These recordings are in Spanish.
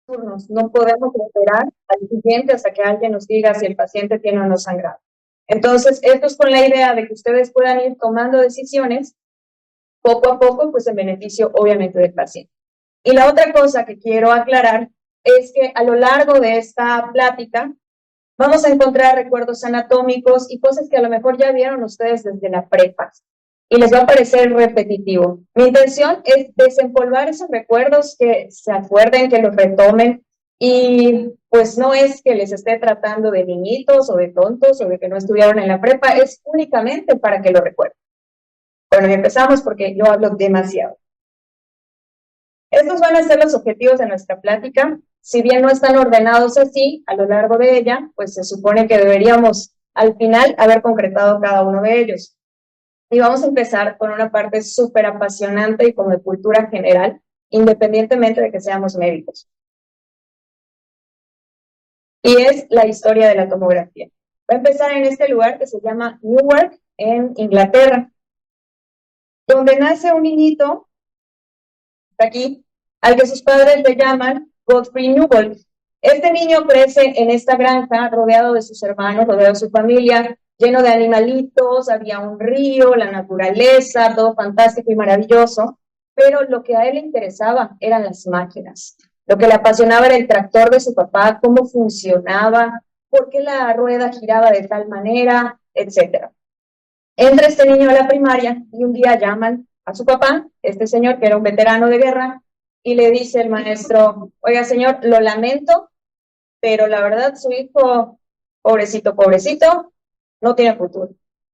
turnos. No podemos esperar al siguiente hasta que alguien nos diga si el paciente tiene o no sangrado. Entonces, esto es con la idea de que ustedes puedan ir tomando decisiones poco a poco, pues en beneficio obviamente del paciente. Y la otra cosa que quiero aclarar es que a lo largo de esta plática vamos a encontrar recuerdos anatómicos y cosas que a lo mejor ya vieron ustedes desde la prepa y les va a parecer repetitivo. Mi intención es desempolvar esos recuerdos, que se acuerden, que los retomen, y pues no es que les esté tratando de niñitos o de tontos o de que no estudiaron en la prepa, es únicamente para que lo recuerden. Bueno, empezamos porque yo hablo demasiado. Estos van a ser los objetivos de nuestra plática. Si bien no están ordenados así a lo largo de ella, pues se supone que deberíamos al final haber concretado cada uno de ellos. Y vamos a empezar con una parte súper apasionante y como de cultura general, independientemente de que seamos médicos. Y es la historia de la tomografía. Va a empezar en este lugar que se llama Newark, en Inglaterra, donde nace un niñito, aquí, al que sus padres le llaman Godfrey Newbold. Este niño crece en esta granja, rodeado de sus hermanos, rodeado de su familia, lleno de animalitos, había un río, la naturaleza, todo fantástico y maravilloso, pero lo que a él le interesaba eran las máquinas. Lo que le apasionaba era el tractor de su papá, cómo funcionaba, por qué la rueda giraba de tal manera, etc. Entra este niño a la primaria y un día llaman a su papá, este señor que era un veterano de guerra, y le dice el maestro: oiga señor, lo lamento, pero la verdad su hijo, pobrecito, pobrecito, no tiene futuro,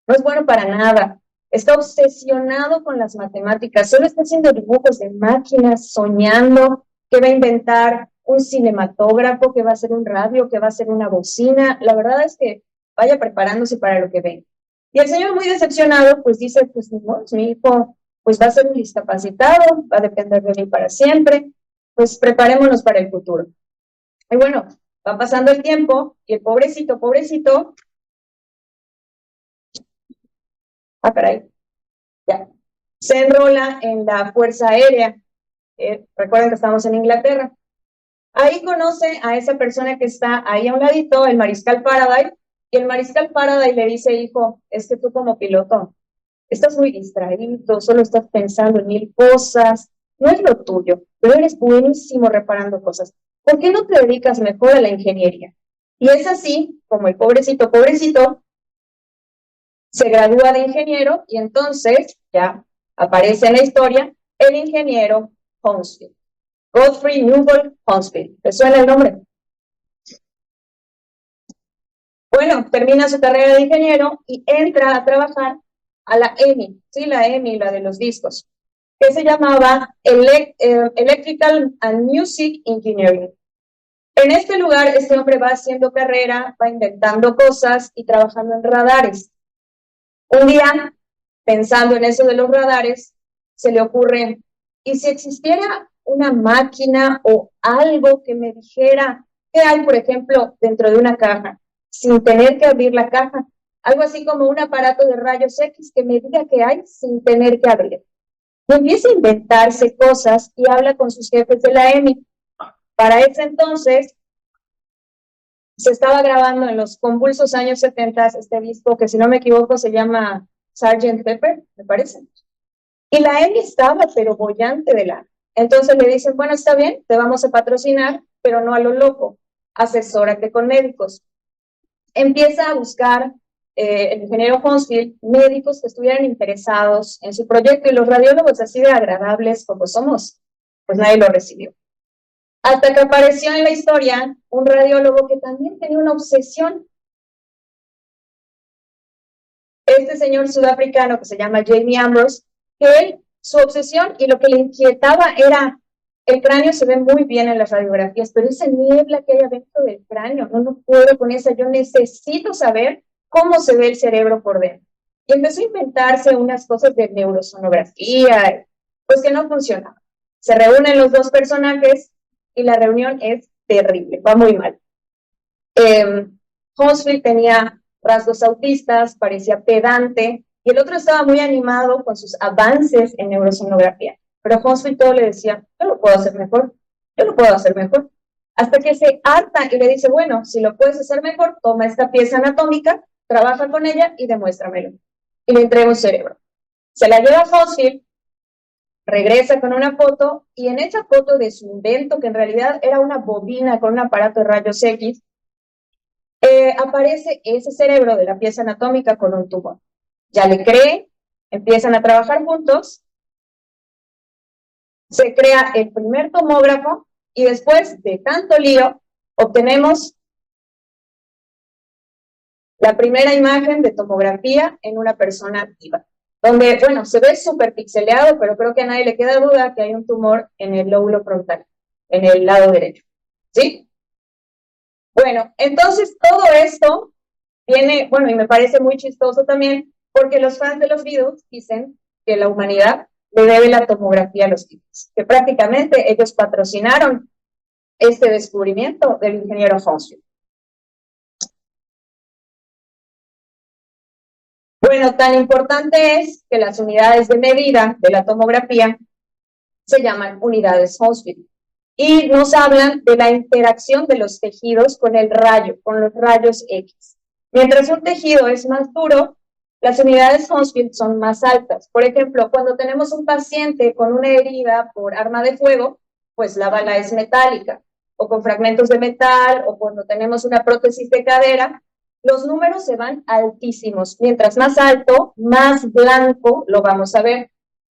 no es bueno para nada, está obsesionado con las matemáticas, solo está haciendo dibujos de máquinas, soñando que va a inventar un cinematógrafo, que va a hacer un radio, que va a hacer una bocina. La verdad es que vaya preparándose para lo que venga. Y el señor, muy decepcionado, pues dice: pues no, mi hijo pues va a ser un discapacitado, va a depender de mí para siempre, pues preparémonos para el futuro. Y bueno, va pasando el tiempo y el pobrecito, pobrecito, caray, ya, se enrola en la Fuerza Aérea. Recuerden que estamos en Inglaterra. Ahí conoce a esa persona que está ahí a un ladito, el mariscal Faraday, y el mariscal Faraday le dice: hijo, es que tú como piloto estás muy distraído, solo estás pensando en mil cosas, no es lo tuyo, pero eres buenísimo reparando cosas. ¿Por qué no te dedicas mejor a la ingeniería? Y es así como el pobrecito, pobrecito, se gradúa de ingeniero y entonces ya aparece en la historia el ingeniero Hounsfield. Godfrey Newbold Hounsfield. ¿Te suena el nombre? Bueno, termina su carrera de ingeniero y entra a trabajar a la EMI, sí, la EMI, la de los discos, que se llamaba Electrical and Music Engineering. En este lugar, este hombre va haciendo carrera, va inventando cosas y trabajando en radares. Un día, pensando en eso de los radares, se le ocurre: ¿y si existiera una máquina o algo que me dijera qué hay, por ejemplo, dentro de una caja, sin tener que abrir la caja? Algo así como un aparato de rayos X que me diga qué hay sin tener que abrir. Y empieza a inventarse cosas y habla con sus jefes de la EMI. Para ese entonces, se estaba grabando en los convulsos años 70 este disco que, si no me equivoco, se llama Sgt. Pepper, me parece. Y la EMI estaba, pero bollante de la. Entonces le dicen: bueno, está bien, te vamos a patrocinar, pero no a lo loco, asesórate con médicos. Empieza a buscar el ingeniero Hounsfield médicos que estuvieran interesados en su proyecto, y los radiólogos, así de agradables como somos, pues nadie lo recibió. Hasta que apareció en la historia un radiólogo que también tenía una obsesión. Este señor sudafricano que se llama Jamie Ambrose, que él, su obsesión y lo que le inquietaba era: el cráneo se ve muy bien en las radiografías, pero esa niebla que hay adentro del cráneo, no puedo con esa, yo necesito saber cómo se ve el cerebro por dentro. Y empezó a inventarse unas cosas de neurosonografía, pues que no funcionaban. Se reúnen los dos personajes y la reunión es terrible, va muy mal. Hounsfield tenía rasgos autistas, parecía pedante, y el otro estaba muy animado con sus avances en neurosonografía. Pero Hounsfield todo le decía: yo lo puedo hacer mejor, yo lo puedo hacer mejor. hasta que se harta y le dice, bueno, si lo puedes hacer mejor, toma esta pieza anatómica, trabaja con ella y demuéstramelo. Y le entrega un cerebro. Se la lleva a Hounsfield, regresa con una foto, y en esa foto de su invento, que en realidad era una bobina con un aparato de rayos X, aparece ese cerebro de la pieza anatómica con un tumor. Ya le cree, empiezan a trabajar juntos, se crea el primer tomógrafo, y después de tanto lío, obtenemos la primera imagen de tomografía en una persona viva, donde, bueno, se ve súper pixeleado, pero creo que a nadie le queda duda que hay un tumor en el lóbulo frontal, en el lado derecho, ¿sí? Bueno, entonces todo esto viene, bueno, y me parece muy chistoso también, porque los fans de los Beatles dicen que la humanidad le debe la tomografía a los Beatles, que prácticamente ellos patrocinaron este descubrimiento del ingeniero Hounsfield. Bueno, tan importante es que las unidades de medida de la tomografía se llaman unidades Hounsfield y nos hablan de la interacción de los tejidos con el rayo, con los rayos X. Mientras un tejido es más duro, las unidades Hounsfield son más altas. Por ejemplo, cuando tenemos un paciente con una herida por arma de fuego, pues la bala es metálica, o con fragmentos de metal, o cuando tenemos una prótesis de cadera, los números se van altísimos. Mientras más alto, más blanco lo vamos a ver.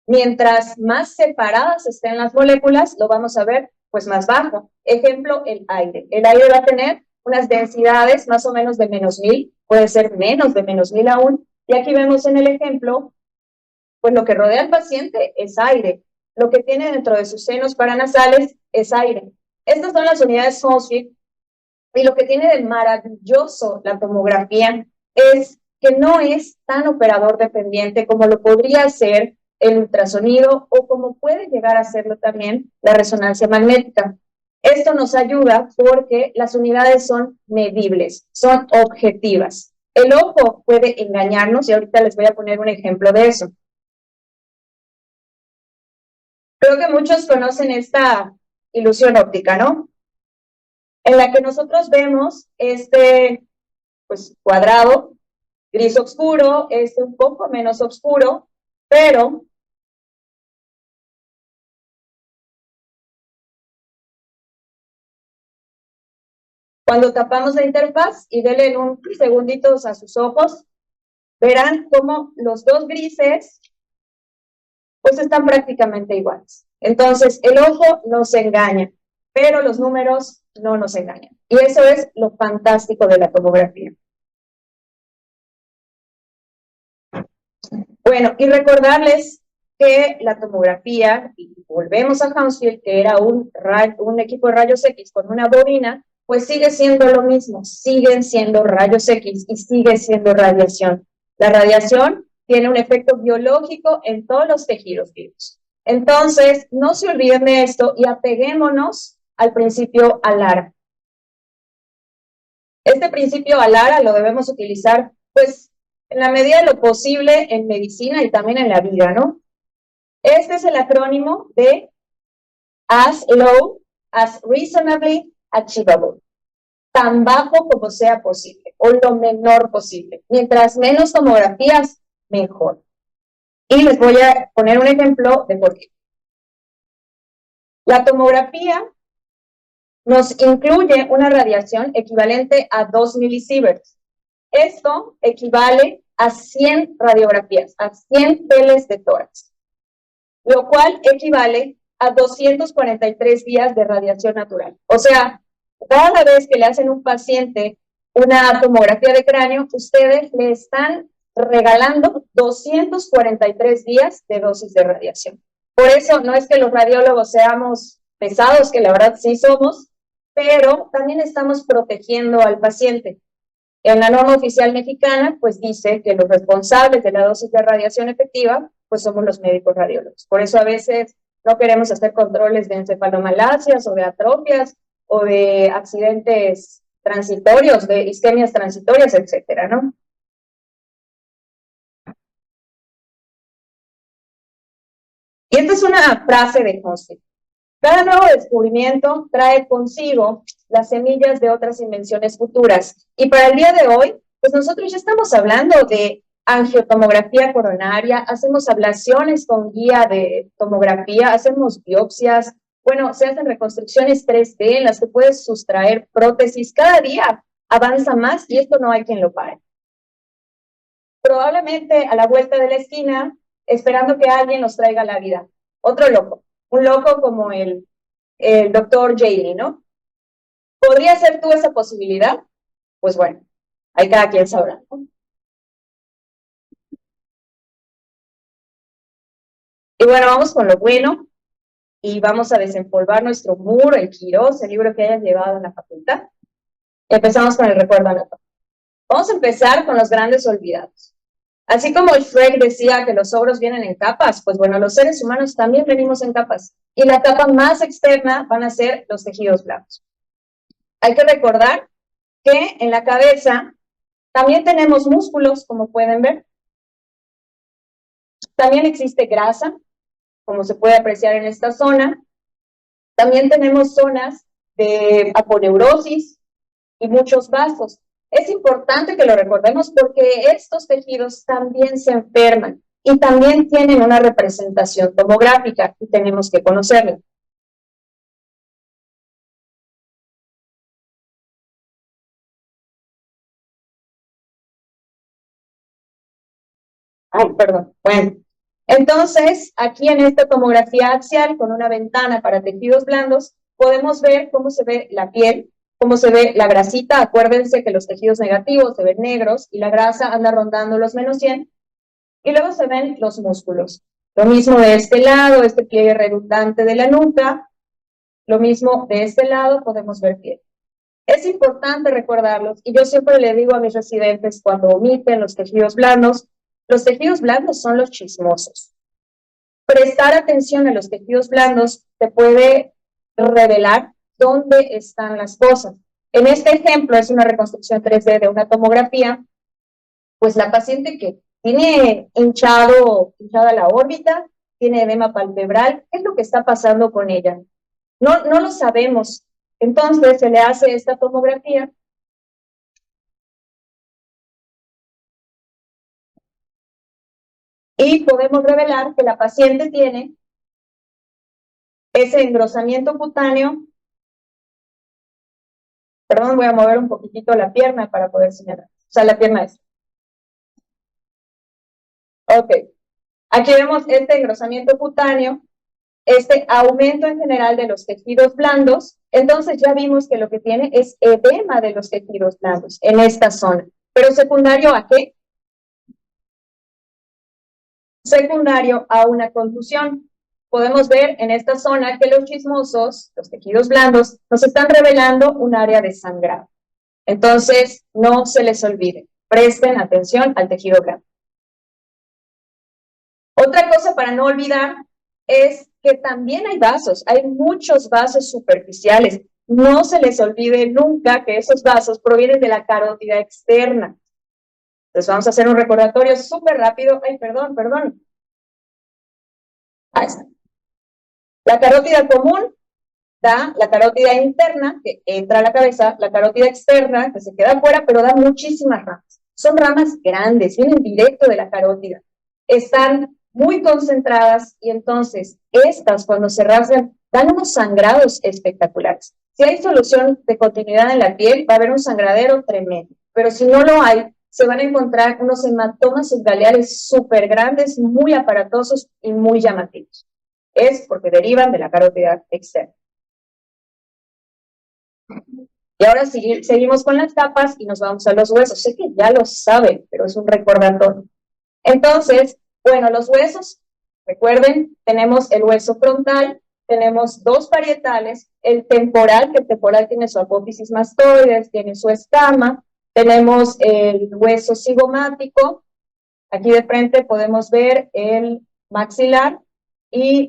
Mientras más separadas estén las moléculas, lo vamos a ver pues más bajo. Ejemplo, el aire. El aire va a tener unas densidades más o menos de -1000, puede ser menos de -1000 aún. Y aquí vemos en el ejemplo, pues lo que rodea al paciente es aire. Lo que tiene dentro de sus senos paranasales es aire. Estas son las unidades Hounsfield. Y lo que tiene de maravilloso la tomografía es que no es tan operador dependiente como lo podría ser el ultrasonido o como puede llegar a serlo también la resonancia magnética. Esto nos ayuda porque las unidades son medibles, son objetivas. El ojo puede engañarnos y ahorita les voy a poner un ejemplo de eso. Creo que muchos conocen esta ilusión óptica, ¿no? En la que nosotros vemos este pues cuadrado, gris oscuro, este un poco menos oscuro, pero cuando tapamos la interfaz y denle un segundito a sus ojos, verán cómo los dos grises pues están prácticamente iguales. Entonces, el ojo nos engaña, pero los números no nos engañan. Y eso es lo fantástico de la tomografía. Bueno, y recordarles que la tomografía, y volvemos a Hounsfield, que era un equipo de rayos X con una bobina, pues sigue siendo lo mismo, siguen siendo rayos X y sigue siendo radiación. La radiación tiene un efecto biológico en todos los tejidos vivos. Entonces, no se olviden de esto y apeguémonos al principio ALARA. Este principio ALARA lo debemos utilizar, pues, en la medida de lo posible en medicina y también en la vida, ¿no? Este es el acrónimo de as low as reasonably achievable. Tan bajo como sea posible, o lo menor posible. Mientras menos tomografías, mejor. Y les voy a poner un ejemplo de por qué. La tomografía nos incluye una radiación equivalente a 2 milisieverts. Esto equivale a 100 radiografías, a 100 peles de tórax, lo cual equivale a 243 días de radiación natural. O sea, cada vez que le hacen a un paciente una tomografía de cráneo, ustedes le están regalando 243 días de dosis de radiación. Por eso no es que los radiólogos seamos pesados, que la verdad sí somos, pero también estamos protegiendo al paciente. En la norma oficial mexicana, pues dice que los responsables de la dosis de radiación efectiva, pues somos los médicos radiólogos. Por eso a veces no queremos hacer controles de encefalomalacias o de atrofias o de accidentes transitorios, de isquemias transitorias, etcétera, ¿no? Y esta es una frase de Hounsfield. Cada nuevo descubrimiento trae consigo las semillas de otras invenciones futuras. Y para el día de hoy, pues nosotros ya estamos hablando de angiotomografía coronaria, hacemos ablaciones con guía de tomografía, hacemos biopsias, bueno, se hacen reconstrucciones 3D en las que puedes sustraer prótesis. Cada día avanza más y esto no hay quien lo pare. Probablemente a la vuelta de la esquina, esperando que alguien nos traiga la vida. Otro loco, un loco como el doctor Jaley, ¿no? ¿Podría ser tú esa posibilidad? Pues bueno, ahí cada quien sabrá, ¿no? Y bueno, vamos con lo bueno y vamos a desempolvar nuestro muro, el Quirós, el libro que hayas llevado en la facultad. Empezamos con el recuerdo anatómico. Vamos a empezar con los grandes olvidados. Así como Shrek decía que los ogros vienen en capas, pues bueno, los seres humanos también venimos en capas. Y la capa más externa van a ser los tejidos blandos. Hay que recordar que en la cabeza también tenemos músculos, como pueden ver. También existe grasa, como se puede apreciar en esta zona. También tenemos zonas de aponeurosis y muchos vasos. Es importante que lo recordemos porque estos tejidos también se enferman y también tienen una representación tomográfica y tenemos que conocerla. Ay, perdón. Bueno, entonces aquí en esta tomografía axial con una ventana para tejidos blandos podemos ver cómo se ve la piel, cómo se ve la grasita. Acuérdense que los tejidos negativos se ven negros y la grasa anda rondando los -100. Y luego se ven los músculos. Lo mismo de este lado, este pliegue redundante de la nuca. Lo mismo de este lado, podemos ver piel. Es importante recordarlos, y yo siempre le digo a mis residentes cuando omiten los tejidos blandos son los chismosos. Prestar atención a los tejidos blandos te puede revelar dónde están las cosas. En este ejemplo es una reconstrucción 3D de una tomografía, pues la paciente que tiene hinchada la órbita, tiene edema palpebral, ¿qué es lo que está pasando con ella? No lo sabemos. Entonces se le hace esta tomografía y podemos revelar que la paciente tiene ese engrosamiento cutáneo. Perdón, voy a mover un poquitito la pierna para poder señalar. O sea, la pierna es. Ok. Aquí vemos este engrosamiento cutáneo, este aumento en general de los tejidos blandos. Entonces ya vimos que lo que tiene es edema de los tejidos blandos en esta zona. Pero secundario ¿a qué? Secundario a una contusión. Podemos ver en esta zona que los chismosos, los tejidos blandos, nos están revelando un área de sangrado. Entonces, no se les olvide, presten atención al tejido blando. Otra cosa para no olvidar es que también hay vasos, hay muchos vasos superficiales. No se les olvide nunca que esos vasos provienen de la carótida externa. Entonces vamos a hacer un recordatorio súper rápido. Ay, perdón. Ahí está. La carótida común da la carótida interna, que entra a la cabeza, la carótida externa, que se queda afuera, pero da muchísimas ramas. Son ramas grandes, vienen directo de la carótida. Están muy concentradas y entonces estas, cuando se rasgan, dan unos sangrados espectaculares. Si hay solución de continuidad en la piel, va a haber un sangradero tremendo, pero si no lo hay, se van a encontrar unos hematomas subgaleares súper grandes, muy aparatosos y muy llamativos. Es porque derivan de la carótida externa. Y ahora seguimos con las capas y nos vamos a los huesos. Sé que ya lo saben, pero es un recordatorio. Entonces, bueno, los huesos, recuerden, tenemos el hueso frontal, tenemos dos parietales, el temporal, que el temporal tiene su apófisis mastoides, tiene su escama, tenemos el hueso cigomático, aquí de frente podemos ver el maxilar y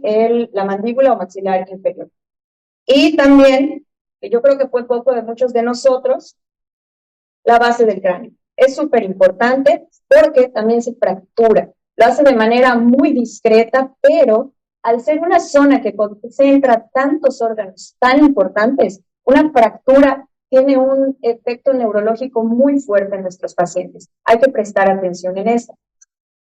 la mandíbula o maxilar inferior. Y también, que yo creo que fue poco de muchos de nosotros, la base del cráneo. Es súper importante porque también se fractura. Lo hace de manera muy discreta, pero al ser una zona que concentra tantos órganos tan importantes, una fractura tiene un efecto neurológico muy fuerte en nuestros pacientes. Hay que prestar atención en eso.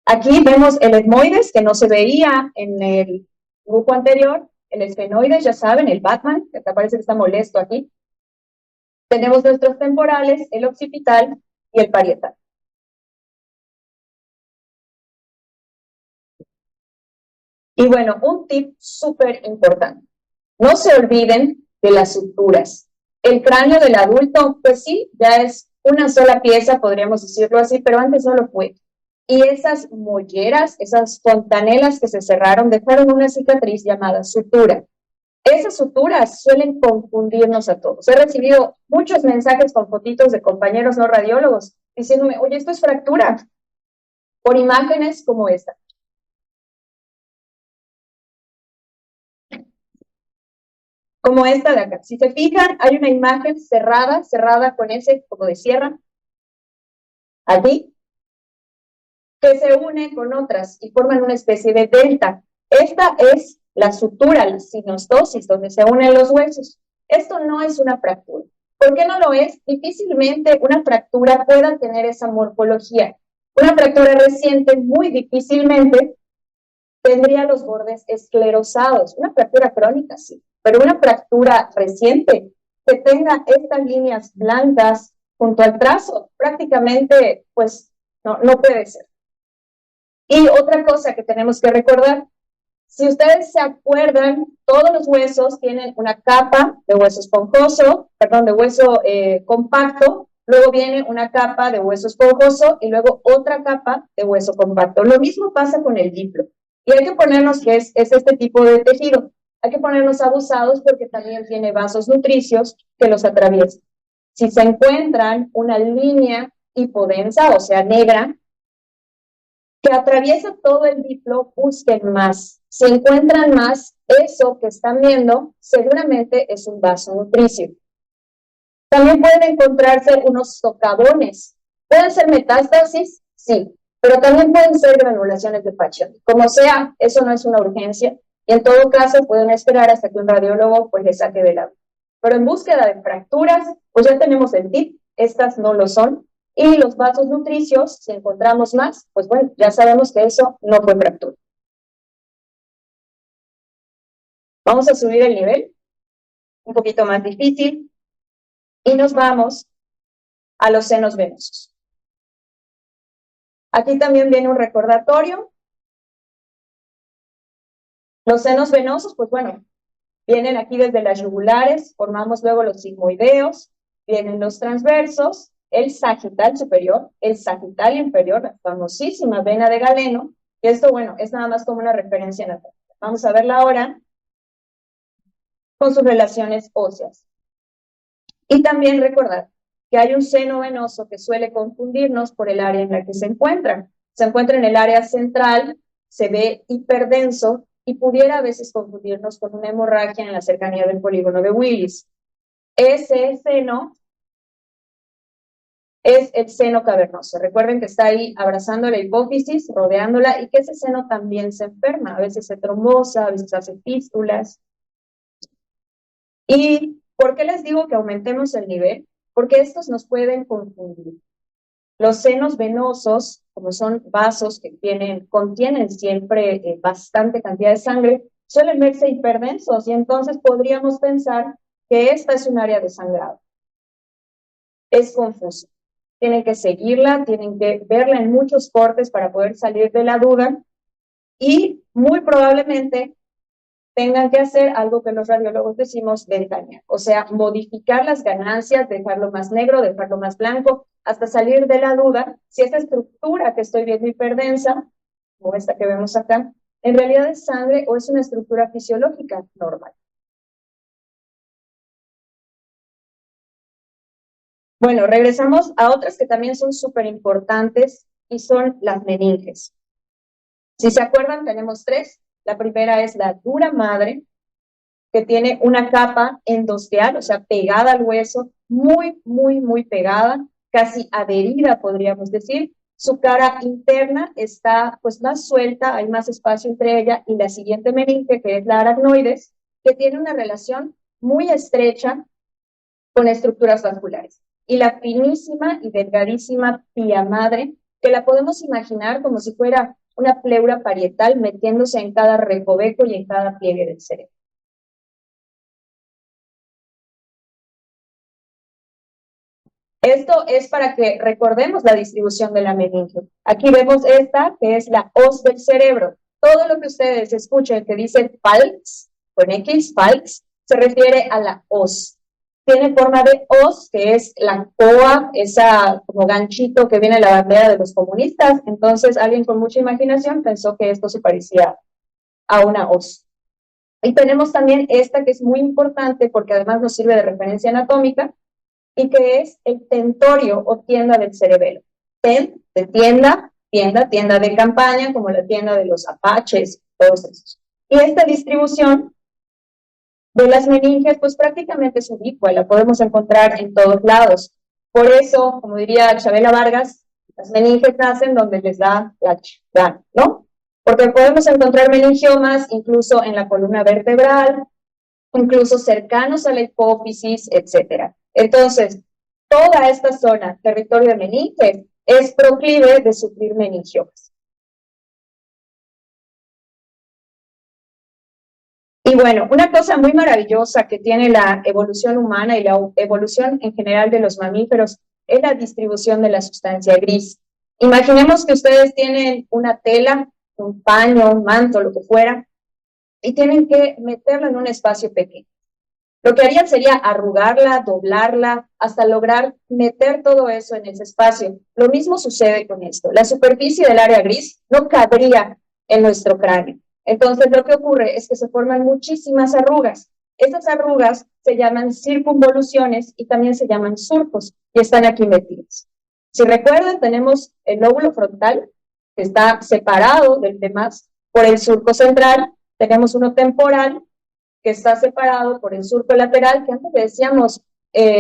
Aquí vemos el etmoides, que no se veía en el grupo anterior. El esfenoides, ya saben, el Batman, que te parece que está molesto aquí. Tenemos nuestros temporales, el occipital y el parietal. Y bueno, un tip súper importante. No se olviden de las suturas. El cráneo del adulto, pues sí, ya es una sola pieza, podríamos decirlo así, pero antes no lo fue. Y esas molleras, esas fontanelas que se cerraron, dejaron una cicatriz llamada sutura. Esas suturas suelen confundirnos a todos. He recibido muchos mensajes con fotitos de compañeros no radiólogos diciéndome, oye, esto es fractura, por imágenes como esta. Como esta de acá. Si se fijan, hay una imagen cerrada con ese como de sierra, aquí, que se une con otras y forman una especie de delta. Esta es la sutura, la sinostosis, donde se unen los huesos. Esto no es una fractura. ¿Por qué no lo es? Difícilmente una fractura pueda tener esa morfología. Una fractura reciente muy difícilmente tendría los bordes esclerosados. Una fractura crónica sí, pero una fractura reciente que tenga estas líneas blancas junto al trazo, prácticamente pues no puede ser. Y otra cosa que tenemos que recordar, si ustedes se acuerdan, todos los huesos tienen una capa de hueso esponjoso, perdón, de hueso compacto, luego viene una capa de hueso esponjoso y luego otra capa de hueso compacto. Lo mismo pasa con el diplo. Y hay que ponernos que es este tipo de tejido. Hay que ponernos abusados porque también tiene vasos nutricios que los atraviesan. Si se encuentran una línea hipodensa, o sea, negra, que atraviesa todo el diplo, busquen más. Si encuentran más, eso que están viendo seguramente es un vaso nutricio. También pueden encontrarse unos socavones. ¿Pueden ser metástasis? Sí, pero también pueden ser granulaciones de Pacheco. Como sea, eso no es una urgencia y en todo caso pueden esperar hasta que un radiólogo pues les saque de la. Pero en búsqueda de fracturas, pues ya tenemos el tip, estas no lo son. Y los vasos nutricios, si encontramos más, pues bueno, ya sabemos que eso no fue fractura. Vamos a subir el nivel, un poquito más difícil, y nos vamos a los senos venosos. Aquí también viene un recordatorio. Los senos venosos, pues bueno, vienen aquí desde las yugulares, formamos luego los sigmoideos, vienen los transversos, el sagital superior, el sagital inferior, la famosísima vena de Galeno, y esto, bueno, es nada más como una referencia anatómica. Vamos a verla ahora con sus relaciones óseas. Y también recordar que hay un seno venoso que suele confundirnos por el área en la que se encuentra. Se encuentra en el área central, se ve hiperdenso y pudiera a veces confundirnos con una hemorragia en la cercanía del polígono de Willis. Ese seno es el seno cavernoso. Recuerden que está ahí abrazando la hipófisis, rodeándola, y que ese seno también se enferma. A veces se trombosa, a veces hace fístulas. ¿Y por qué les digo que aumentemos el nivel? Porque estos nos pueden confundir. Los senos venosos, como son vasos que contienen siempre bastante cantidad de sangre, suelen verse hiperdensos y entonces podríamos pensar que esta es un área de sangrado. Es confuso. Tienen que seguirla, tienen que verla en muchos cortes para poder salir de la duda y muy probablemente tengan que hacer algo que los radiólogos decimos ventanear, o sea, modificar las ganancias, dejarlo más negro, dejarlo más blanco, hasta salir de la duda si esta estructura que estoy viendo hiperdensa, como esta que vemos acá, en realidad es sangre o es una estructura fisiológica normal. Bueno, regresamos a otras que también son súper importantes y son las meninges. Si se acuerdan, tenemos tres. La primera es la dura madre, que tiene una capa endosteal, o sea, pegada al hueso, muy pegada, casi adherida, podríamos decir, su cara interna está pues más suelta, hay más espacio entre ella y la siguiente meninge, que es la aracnoides, que tiene una relación muy estrecha con estructuras vasculares. Y la finísima y delgadísima pía madre, que la podemos imaginar como si fuera una pleura parietal metiéndose en cada recoveco y en cada pliegue del cerebro. Esto es para que recordemos la distribución de la meninge. Aquí vemos esta, que es la hoz del cerebro. Todo lo que ustedes escuchen que dice falx, con X, falx, se refiere a la hoz. Tiene forma de hoz, que es la coa, esa como ganchito que viene en la bandera de los comunistas. Entonces, alguien con mucha imaginación pensó que esto se parecía a una hoz. Y tenemos también esta que es muy importante porque además nos sirve de referencia anatómica, y que es el tentorio o tienda del cerebelo. Ten, de tienda, tienda de campaña, como la tienda de los apaches, todos esos. Y esta distribución de las meninges, pues prácticamente es ubicua, la podemos encontrar en todos lados. Por eso, como diría Chabela Vargas, las meninges nacen donde les da la gana, ¿no? Porque podemos encontrar meningiomas incluso en la columna vertebral, incluso cercanos a la hipófisis, etcétera. Entonces, toda esta zona, territorio de meninge, es proclive de sufrir meningiomas. Y bueno, una cosa muy maravillosa que tiene la evolución humana y la evolución en general de los mamíferos es la distribución de la sustancia gris. Imaginemos que ustedes tienen una tela, un paño, un manto, lo que fuera, y tienen que meterlo en un espacio pequeño. Lo que harían sería arrugarla, doblarla, hasta lograr meter todo eso en ese espacio. Lo mismo sucede con esto. La superficie del área gris no cabría en nuestro cráneo. Entonces, lo que ocurre es que se forman muchísimas arrugas. Estas arrugas se llaman circunvoluciones y también se llaman surcos y están aquí metidos. Si recuerdan, tenemos el lóbulo frontal, que está separado del demás por el surco central. Tenemos uno temporal, que está separado por el surco lateral, que antes le decíamos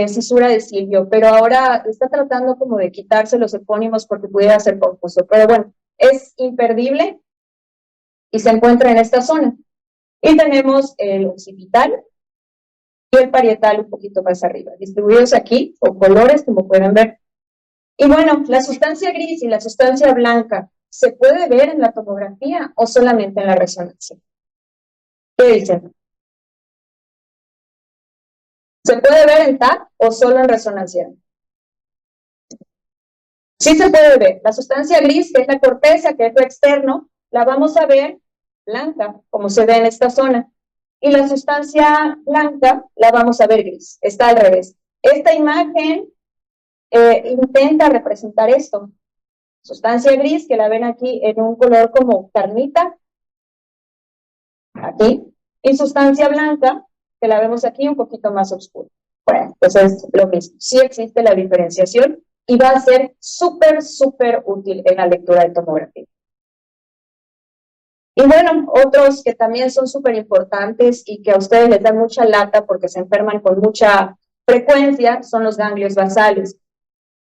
cisura de Silvio, pero ahora está tratando como de quitarse los epónimos porque pudiera ser confuso. Pero bueno, es imperdible y se encuentra en esta zona. Y tenemos el occipital y el parietal un poquito más arriba, distribuidos aquí con colores, como pueden ver. Y bueno, la sustancia gris y la sustancia blanca, ¿se puede ver en la tomografía o solamente en la resonancia? ¿Qué dicen? ¿Se puede ver en TAC o solo en resonancia? Sí se puede ver. La sustancia gris, que es la corteza, que es lo externo, la vamos a ver blanca, como se ve en esta zona. Y la sustancia blanca la vamos a ver gris. Está al revés. Esta imagen intenta representar esto. Sustancia gris, que la ven aquí en un color como carnita, aquí. Y sustancia blanca, que la vemos aquí un poquito más oscura. Bueno, pues es lo mismo. Sí existe la diferenciación y va a ser súper, súper útil en la lectura de tomografía. Y bueno, otros que también son súper importantes y que a ustedes les dan mucha lata porque se enferman con mucha frecuencia son los ganglios basales.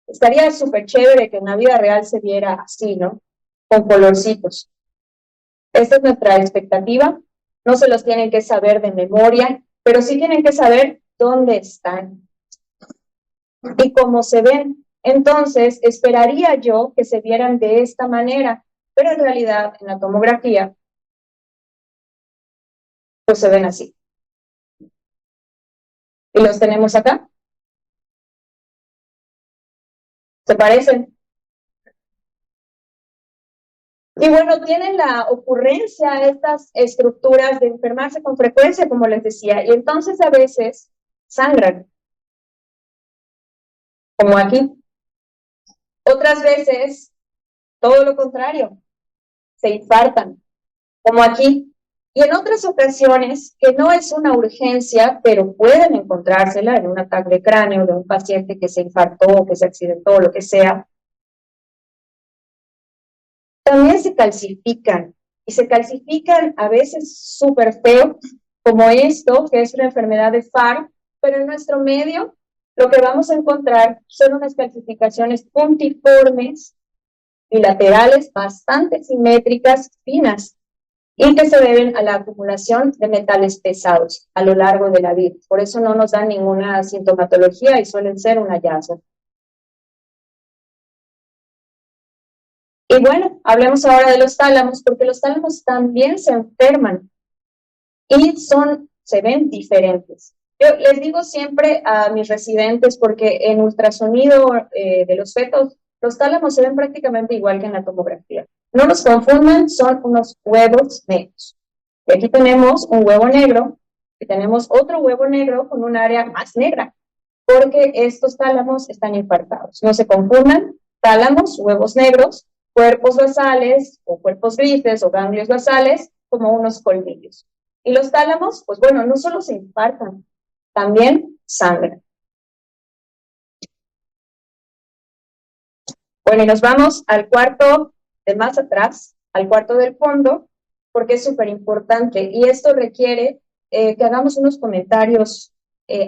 Estaría súper chévere que en la vida real se viera así, ¿no? Con colorcitos. Esta es nuestra expectativa. No se los tienen que saber de memoria, pero sí tienen que saber dónde están y cómo se ven. Entonces, esperaría yo que se vieran de esta manera, pero en realidad en la tomografía, pues se ven así. Y los tenemos acá. ¿Se parecen? Y bueno, tienen la ocurrencia, estas estructuras de enfermarse con frecuencia, como les decía, y entonces a veces sangran, como aquí. Otras veces, todo lo contrario, se infartan, como aquí. Y en otras ocasiones, que no es una urgencia, pero pueden encontrársela en un ataque de cráneo de un paciente que se infartó, que se accidentó, lo que sea, también se calcifican. Y se calcifican a veces súper feo, como esto, que es una enfermedad de FAR, pero en nuestro medio lo que vamos a encontrar son unas calcificaciones puntiformes bilaterales, bastante simétricas, finas, y que se deben a la acumulación de metales pesados a lo largo de la vida. Por eso no nos dan ninguna sintomatología y suelen ser un hallazgo. Y bueno, hablemos ahora de los tálamos, porque los tálamos también se enferman y se ven diferentes. Yo les digo siempre a mis residentes, porque en ultrasonido de los fetos, los tálamos se ven prácticamente igual que en la tomografía. No los confundan, son unos huevos negros. Y aquí tenemos un huevo negro, y tenemos otro huevo negro con un área más negra, porque estos tálamos están infartados. No se confundan, tálamos, huevos negros, cuerpos basales o cuerpos grises o ganglios basales, como unos colmillos. Y los tálamos, pues bueno, no solo se infartan, también sangran. Bueno, y nos vamos al cuarto de más atrás, al cuarto del fondo, porque es súper importante y esto requiere que hagamos unos comentarios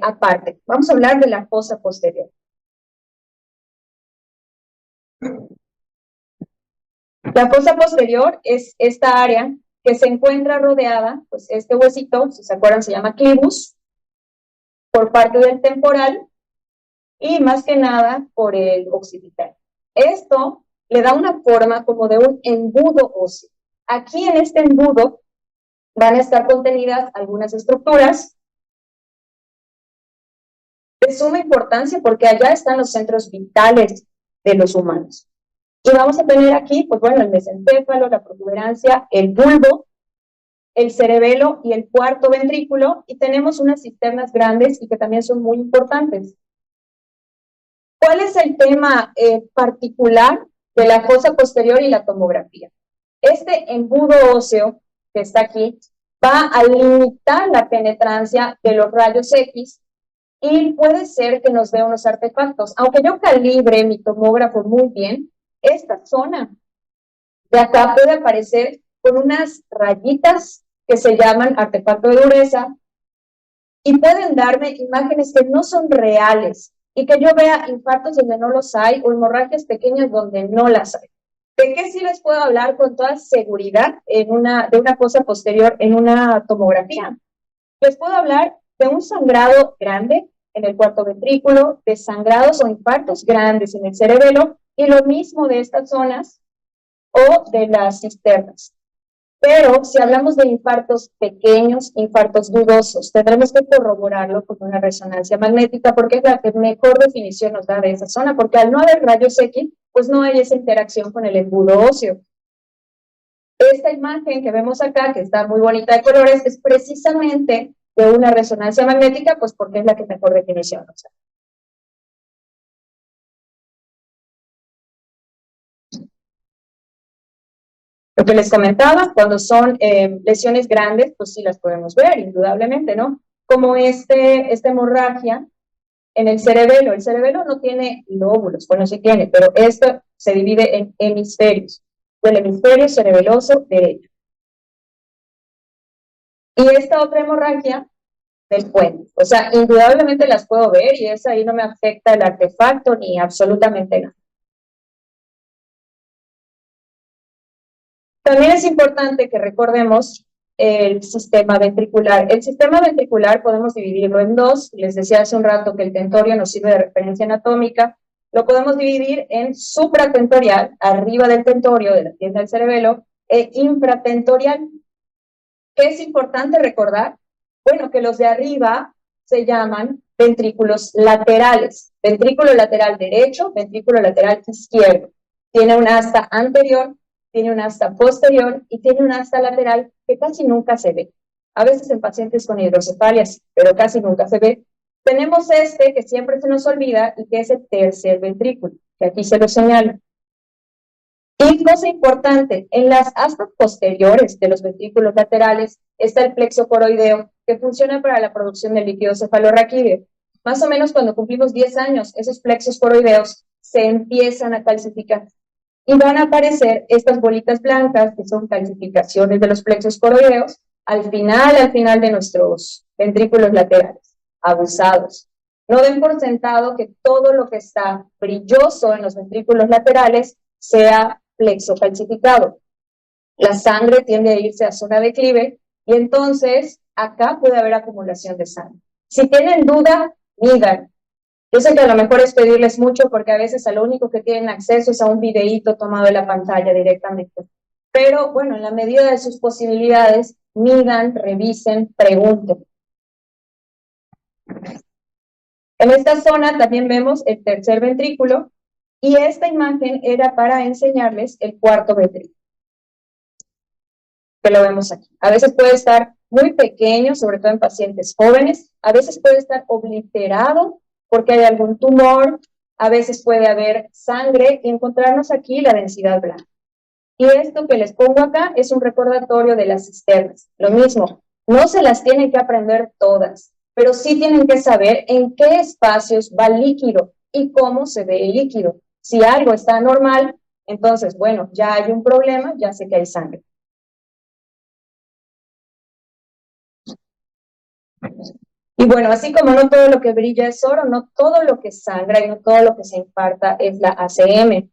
aparte. Vamos a hablar de la fosa posterior. La fosa posterior es esta área que se encuentra rodeada, pues este huesito, si se acuerdan, se llama clivus, por parte del temporal y más que nada por el occipital. Esto le da una forma como de un embudo óseo. Aquí en este embudo van a estar contenidas algunas estructuras de suma importancia porque allá están los centros vitales de los humanos. Y vamos a tener aquí, pues bueno, el mesencéfalo, la protuberancia, el bulbo, el cerebelo y el cuarto ventrículo, y tenemos unas cisternas grandes y que también son muy importantes. ¿Cuál es el tema particular de la fosa posterior y la tomografía? Este embudo óseo que está aquí va a limitar la penetrancia de los rayos X y puede ser que nos dé unos artefactos. Aunque yo calibre mi tomógrafo muy bien, esta zona de acá puede aparecer con unas rayitas que se llaman artefacto de dureza y pueden darme imágenes que no son reales y que yo vea infartos donde no los hay o hemorragias pequeñas donde no las hay. ¿De qué sí les puedo hablar con toda seguridad de una fosa posterior en una tomografía? Les puedo hablar de un sangrado grande en el cuarto ventrículo, de sangrados o infartos grandes en el cerebelo y lo mismo de estas zonas o de las cisternas. Pero si hablamos de infartos pequeños, infartos dudosos, tendremos que corroborarlo con una resonancia magnética porque es la que mejor definición nos da de esa zona, porque al no haber rayos X, pues no hay esa interacción con el embudo óseo. Esta imagen que vemos acá, que está muy bonita de colores, es precisamente de una resonancia magnética, pues porque es la que mejor definición nos da. Lo que les comentaba, cuando son lesiones grandes, pues sí las podemos ver, indudablemente, ¿no? Como esta hemorragia en el cerebelo. El cerebelo no tiene lóbulos, bueno, sí tiene, pero esto se divide en hemisferios. El hemisferio cerebeloso derecho. Y esta otra hemorragia del puente. O sea, indudablemente las puedo ver y esa ahí no me afecta el artefacto ni absolutamente nada. También es importante que recordemos el sistema ventricular. El sistema ventricular podemos dividirlo en dos. Les decía hace un rato que el tentorio nos sirve de referencia anatómica. Lo podemos dividir en supratentorial, arriba del tentorio, de la tienda del cerebelo, e infratentorial. ¿Qué es importante recordar? Bueno, que los de arriba se llaman ventrículos laterales. Ventrículo lateral derecho, ventrículo lateral izquierdo. Tiene una asta anterior, tiene una asta posterior y tiene una asta lateral que casi nunca se ve. A veces en pacientes con hidrocefalias, pero casi nunca se ve. Tenemos este que siempre se nos olvida y que es el tercer ventrículo, que aquí se lo señalo. Y cosa importante, en las astas posteriores de los ventrículos laterales está el plexo coroideo, que funciona para la producción de líquido cefalorraquídeo. Más o menos cuando cumplimos 10 años, esos plexos coroideos se empiezan a calcificar y van a aparecer estas bolitas blancas que son calcificaciones de los plexos coroideos al final de nuestros ventrículos laterales, abusados. No den por sentado que todo lo que está brilloso en los ventrículos laterales sea plexo calcificado. La sangre tiende a irse a zona de declive y entonces acá puede haber acumulación de sangre. Si tienen duda, midan. Yo sé que a lo mejor es pedirles mucho porque a veces a lo único que tienen acceso es a un videíto tomado de la pantalla directamente. Pero bueno, en la medida de sus posibilidades, midan, revisen, pregunten. En esta zona también vemos el tercer ventrículo y esta imagen era para enseñarles el cuarto ventrículo, que lo vemos aquí. A veces puede estar muy pequeño, sobre todo en pacientes jóvenes, a veces puede estar obliterado porque hay algún tumor, a veces puede haber sangre y encontrarnos aquí la densidad blanca. Y esto que les pongo acá es un recordatorio de las cisternas. Lo mismo, no se las tienen que aprender todas, pero sí tienen que saber en qué espacios va el líquido y cómo se ve el líquido. Si algo está anormal, entonces, bueno, ya hay un problema, ya sé que hay sangre. Y bueno, así como no todo lo que brilla es oro, no todo lo que sangra y no todo lo que se infarta es la ACM.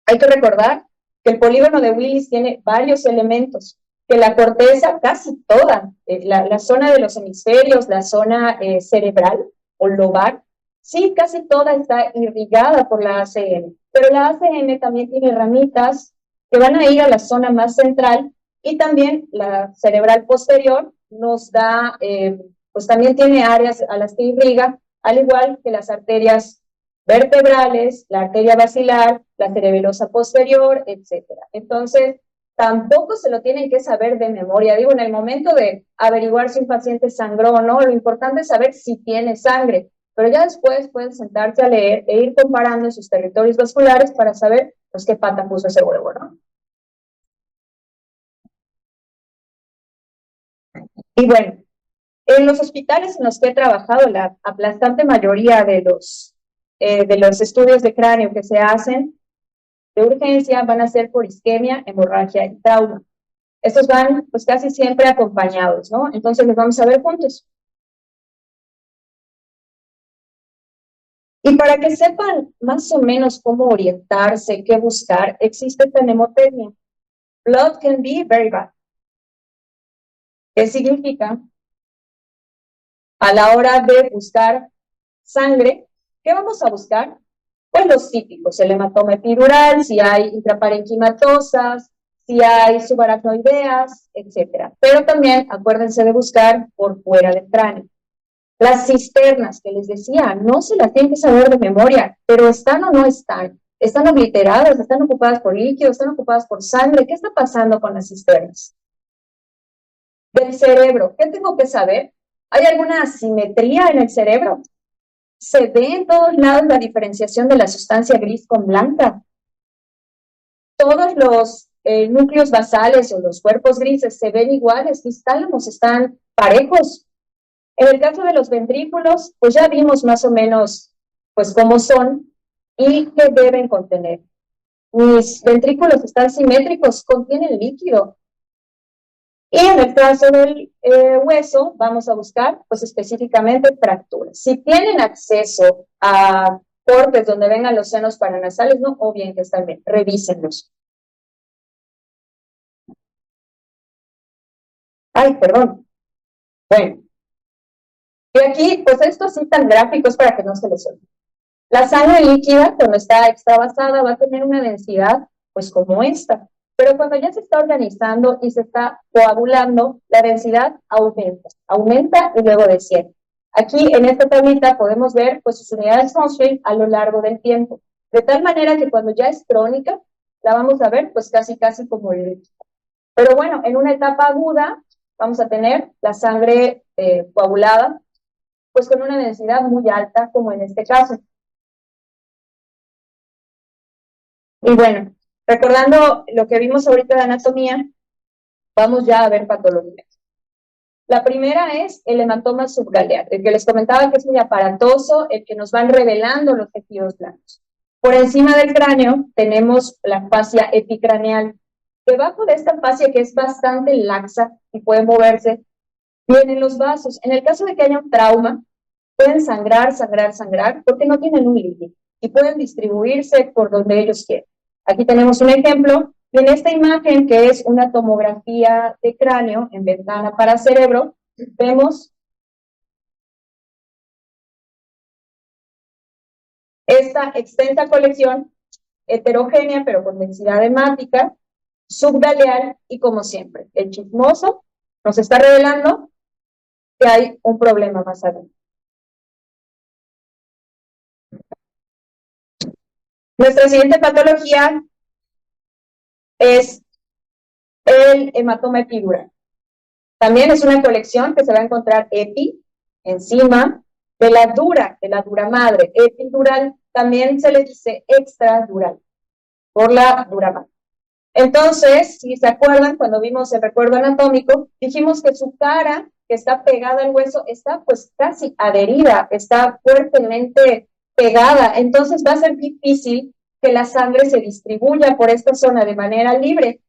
Hay que recordar que el polígono de Willis tiene varios elementos, que la corteza casi toda, la zona de los hemisferios, la zona cerebral o lobar, sí, casi toda está irrigada por la ACM, pero la ACM también tiene ramitas que van a ir a la zona más central y también la cerebral posterior nos da, pues también tiene áreas a las que irriga, al igual que las arterias vertebrales, la arteria basilar, la cerebelosa posterior, etcétera. Entonces, tampoco se lo tienen que saber de memoria. Digo, en el momento de averiguar si un paciente sangró o no, lo importante es saber si tiene sangre, pero ya después pueden sentarse a leer e ir comparando en sus territorios vasculares para saber, pues, qué pata puso ese huevo, ¿no? Y bueno, en los hospitales en los que he trabajado, la aplastante mayoría de los estudios de cráneo que se hacen de urgencia van a ser por isquemia, hemorragia y trauma. Estos van pues casi siempre acompañados, ¿no? Entonces los vamos a ver juntos. Y para que sepan más o menos cómo orientarse, qué buscar, existe esta mnemotecnia. Blood can be very bad. ¿Qué significa? A la hora de buscar sangre, ¿qué vamos a buscar? Pues los típicos, el hematoma epidural, si hay intraparenquimatosas, si hay subaracnoideas, etcétera. Pero también acuérdense de buscar por fuera del cráneo. Las cisternas que les decía, no se las tienen que saber de memoria, pero están o no están. Están obliteradas, están ocupadas por líquido, están ocupadas por sangre. ¿Qué está pasando con las cisternas? Del cerebro, ¿qué tengo que saber? ¿Hay alguna asimetría en el cerebro? ¿Se ve en todos lados la diferenciación de la sustancia gris con blanca? Todos los núcleos basales o los cuerpos grises se ven iguales, mis tálamos están parejos. En el caso de los ventrículos, pues ya vimos más o menos pues cómo son y qué deben contener. Mis ventrículos están simétricos, contienen líquido. Y en el caso del hueso, vamos a buscar pues específicamente fracturas. Si tienen acceso a cortes donde vengan los senos paranasales, no, o bien que están bien, revísenlos. Ay, perdón. Bueno, y aquí, pues esto así tan gráfico es para que no se les olvide. La sangre líquida, cuando está extravasada, va a tener una densidad, pues como esta. Pero cuando ya se está organizando y se está coagulando, la densidad aumenta y luego desciende. Aquí en esta tablita podemos ver pues sus unidades Hounsfield a lo largo del tiempo. De tal manera que cuando ya es crónica, la vamos a ver pues casi como el líquido. Pero bueno, en una etapa aguda vamos a tener la sangre coagulada, pues con una densidad muy alta, como en este caso. Y bueno, recordando lo que vimos ahorita de anatomía, vamos ya a ver patologías. La primera es el hematoma subgalear, el que les comentaba que es muy aparatoso, el que nos van revelando los tejidos blancos. Por encima del cráneo tenemos la fascia epicraneal. Debajo de esta fascia, que es bastante laxa y puede moverse, vienen los vasos. En el caso de que haya un trauma, pueden sangrar porque no tienen un líquido y pueden distribuirse por donde ellos quieran. Aquí tenemos un ejemplo, y en esta imagen, que es una tomografía de cráneo en ventana para cerebro, vemos esta extensa colección heterogénea, pero con densidad hemática, subgaleal, y como siempre, el chismoso nos está revelando que hay un problema más adentro. Nuestra siguiente patología es el hematoma epidural. También es una colección que se va a encontrar epi, encima, de la dura madre. Epidural también se le dice extradural, por la dura madre. Entonces, si se acuerdan, cuando vimos el recuerdo anatómico, dijimos que su cara, que está pegada al hueso, está pues casi adherida, está fuertemente pegada. Entonces va a ser difícil que la sangre se distribuya por esta zona de manera libre.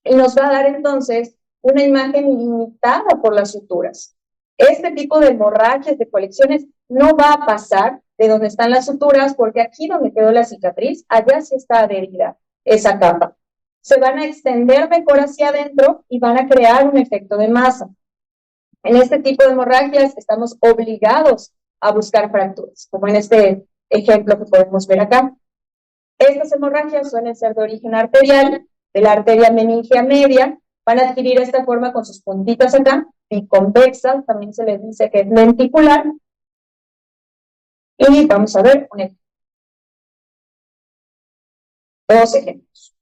Y nos va a dar entonces una imagen limitada por las suturas. Este tipo de hemorragias, de colecciones, no va a pasar de donde están las suturas, porque aquí donde quedó la cicatriz, allá sí está adherida esa capa. Se van a extender mejor hacia adentro y van a crear un efecto de masa. En este tipo de hemorragias estamos obligados a buscar fracturas, como en este ejemplo que podemos ver acá. Estas hemorragias suelen ser de origen arterial, de la arteria meningea media, van a adquirir esta forma con sus puntitas acá, biconvexa, también se les dice que es lenticular. Y vamos a ver dos ejemplos.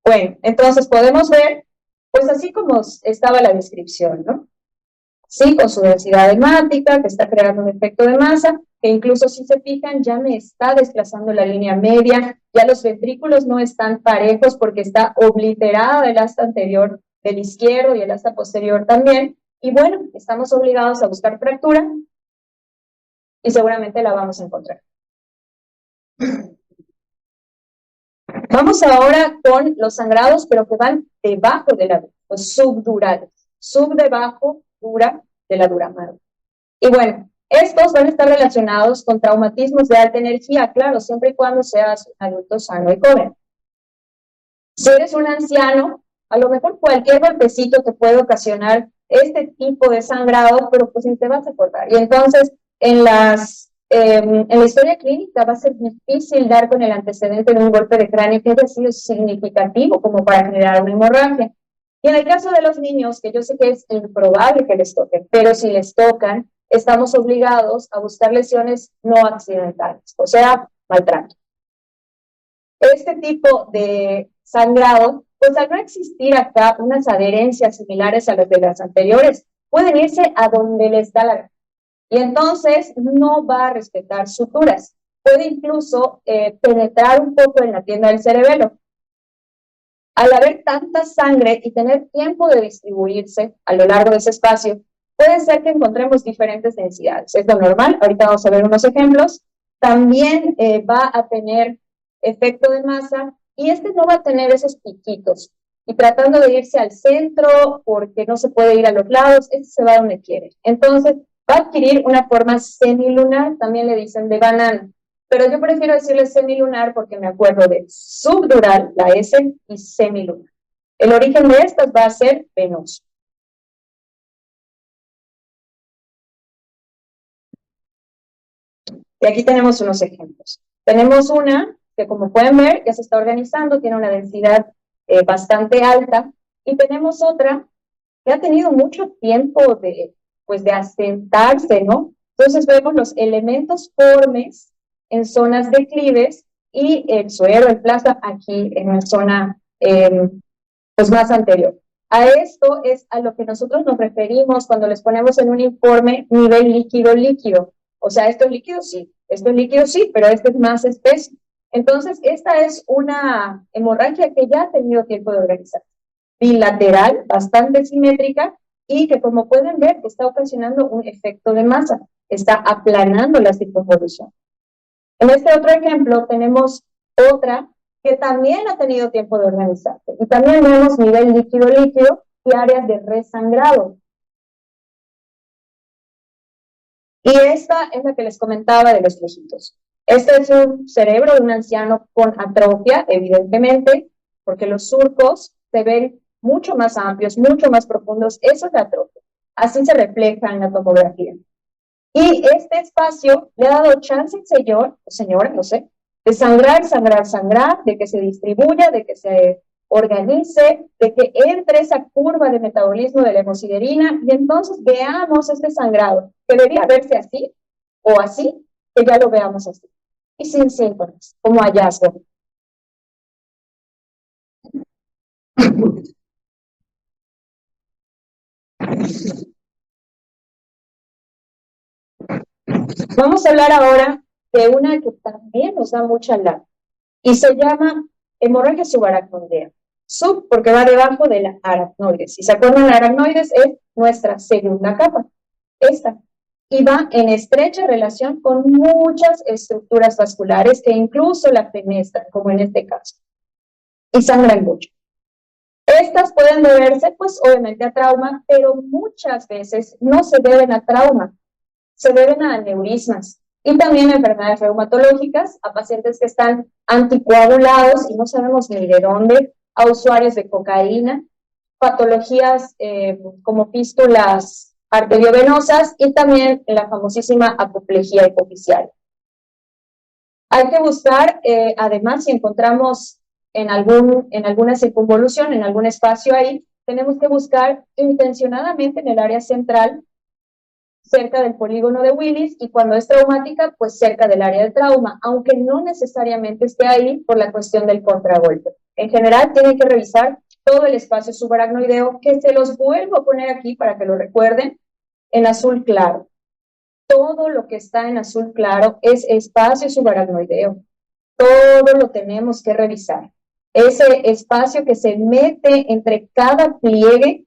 Bueno, entonces podemos ver, pues así como estaba la descripción, ¿no? Sí, con su densidad hemática, que está creando un efecto de masa, que incluso si se fijan ya me está desplazando la línea media, ya los ventrículos no están parejos porque está obliterada el asta anterior del izquierdo y el asta posterior también, y bueno, estamos obligados a buscar fractura y seguramente la vamos a encontrar. Vamos ahora con los sangrados, pero que van debajo de la dura, los subdurales, subdebajo, dura de la dura madre. Y bueno, estos van a estar relacionados con traumatismos de alta energía, claro, siempre y cuando seas un adulto sano y joven. Si eres un anciano, a lo mejor cualquier golpecito te puede ocasionar este tipo de sangrado, pero pues ni te vas a acordar. Y entonces, en la historia clínica va a ser difícil dar con el antecedente de un golpe de cráneo que haya sido significativo como para generar una hemorragia. Y en el caso de los niños, que yo sé que es improbable que les toquen, pero si les tocan, estamos obligados a buscar lesiones no accidentales, o sea, maltrato. Este tipo de sangrado, pues al no existir acá unas adherencias similares a las de las anteriores, pueden irse a donde les da la gana. Y entonces no va a respetar suturas. Puede incluso penetrar un poco en la tienda del cerebelo. Al haber tanta sangre y tener tiempo de distribuirse a lo largo de ese espacio, puede ser que encontremos diferentes densidades. Es lo normal, ahorita vamos a ver unos ejemplos. También va a tener efecto de masa y este no va a tener esos piquitos. Y tratando de irse al centro porque no se puede ir a los lados, este se va donde quiere. Entonces va a adquirir una forma semilunar, también le dicen de banana. Pero yo prefiero decirle semilunar porque me acuerdo de subdural, la S, y semilunar. El origen de estas va a ser venoso. Y aquí tenemos unos ejemplos. Tenemos una que, como pueden ver, ya se está organizando, tiene una densidad bastante alta, y tenemos otra que ha tenido mucho tiempo de asentarse, ¿no? Entonces vemos los elementos formes en zonas declives y el suero, el plasma, aquí en la zona pues más anterior. A esto es a lo que nosotros nos referimos cuando les ponemos en un informe nivel líquido-líquido. O sea, esto es líquido, sí, esto es líquido, sí, pero este es más espeso. Entonces, esta es una hemorragia que ya ha tenido tiempo de organizar. Bilateral, bastante simétrica, y que, como pueden ver, está ocasionando un efecto de masa, está aplanando la circunvolución. En este otro ejemplo tenemos otra que también ha tenido tiempo de organizarse, y también vemos nivel líquido-líquido y áreas de resangrado. Y esta es la que les comentaba de los flejitos. Este es un cerebro de un anciano con atrofia, evidentemente, porque los surcos se ven mucho más amplios, mucho más profundos. Eso es la atrofia. Así se refleja en la tomografía. Y este espacio le ha dado chance al señor, o señora, no sé, de sangrar, sangrar, sangrar, de que se distribuya, de que se organice, de que entre esa curva de metabolismo de la hemosiderina y entonces veamos este sangrado, que debía verse así o así, que ya lo veamos así. Y sin síntomas, como hallazgo. Vamos a hablar ahora de una que también nos da mucha lata y se llama hemorragia subaracnoidea. Sub porque va debajo de la aracnoides. Si se acuerdan, la aracnoides es nuestra segunda capa, esta, y va en estrecha relación con muchas estructuras vasculares que incluso la fenestran, como en este caso, y sangran mucho. Estas pueden deberse, pues, obviamente a trauma, pero muchas veces no se deben a trauma, se deben a aneurismas y también a enfermedades reumatológicas, a pacientes que están anticoagulados y no sabemos ni de dónde, a usuarios de cocaína, patologías como fístulas arteriovenosas y también la famosísima apoplejía hipoficial. Hay que buscar, además, si encontramos en alguna circunvolución, en algún espacio ahí, tenemos que buscar intencionadamente en el área central, cerca del polígono de Willis, y cuando es traumática, pues cerca del área de trauma, aunque no necesariamente esté ahí por la cuestión del contragolpe. En general, tienen que revisar todo el espacio subaracnoideo, que se los vuelvo a poner aquí para que lo recuerden, en azul claro. Todo lo que está en azul claro es espacio subaracnoideo. Todo lo tenemos que revisar. Ese espacio que se mete entre cada pliegue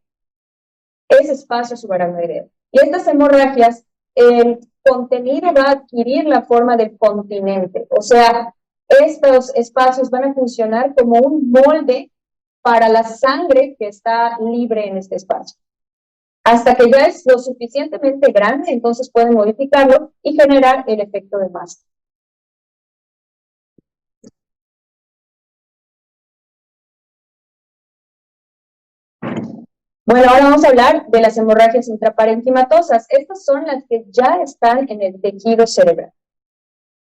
es espacio subaracnoideo. Y estas hemorragias, el contenido va a adquirir la forma del continente. O sea, estos espacios van a funcionar como un molde para la sangre que está libre en este espacio. Hasta que ya es lo suficientemente grande, entonces pueden modificarlo y generar el efecto de masa. Bueno, ahora vamos a hablar de las hemorragias intraparenquimatosas. Estas son las que ya están en el tejido cerebral.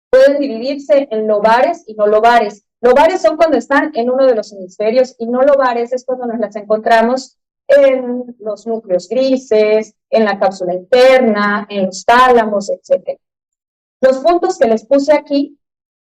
Pueden dividirse en lobares y no lobares. Lobares son cuando están en uno de los hemisferios y no lobares es cuando nos las encontramos en los núcleos grises, en la cápsula interna, en los tálamos, etc. Los puntos que les puse aquí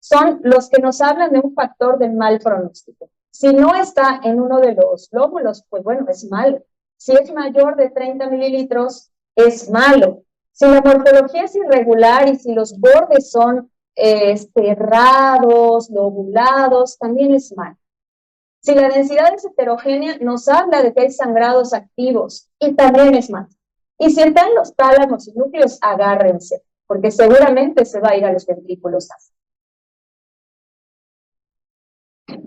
son los que nos hablan de un factor de mal pronóstico. Si no está en uno de los lóbulos, pues bueno, es malo. Si es mayor de 30 mililitros, es malo. Si la morfología es irregular y si los bordes son cerrados, lobulados, también es malo. Si la densidad es heterogénea, nos habla de que hay sangrados activos y también es malo. Y si están los tálamos y núcleos, agárrense, porque seguramente se va a ir a los ventrículos.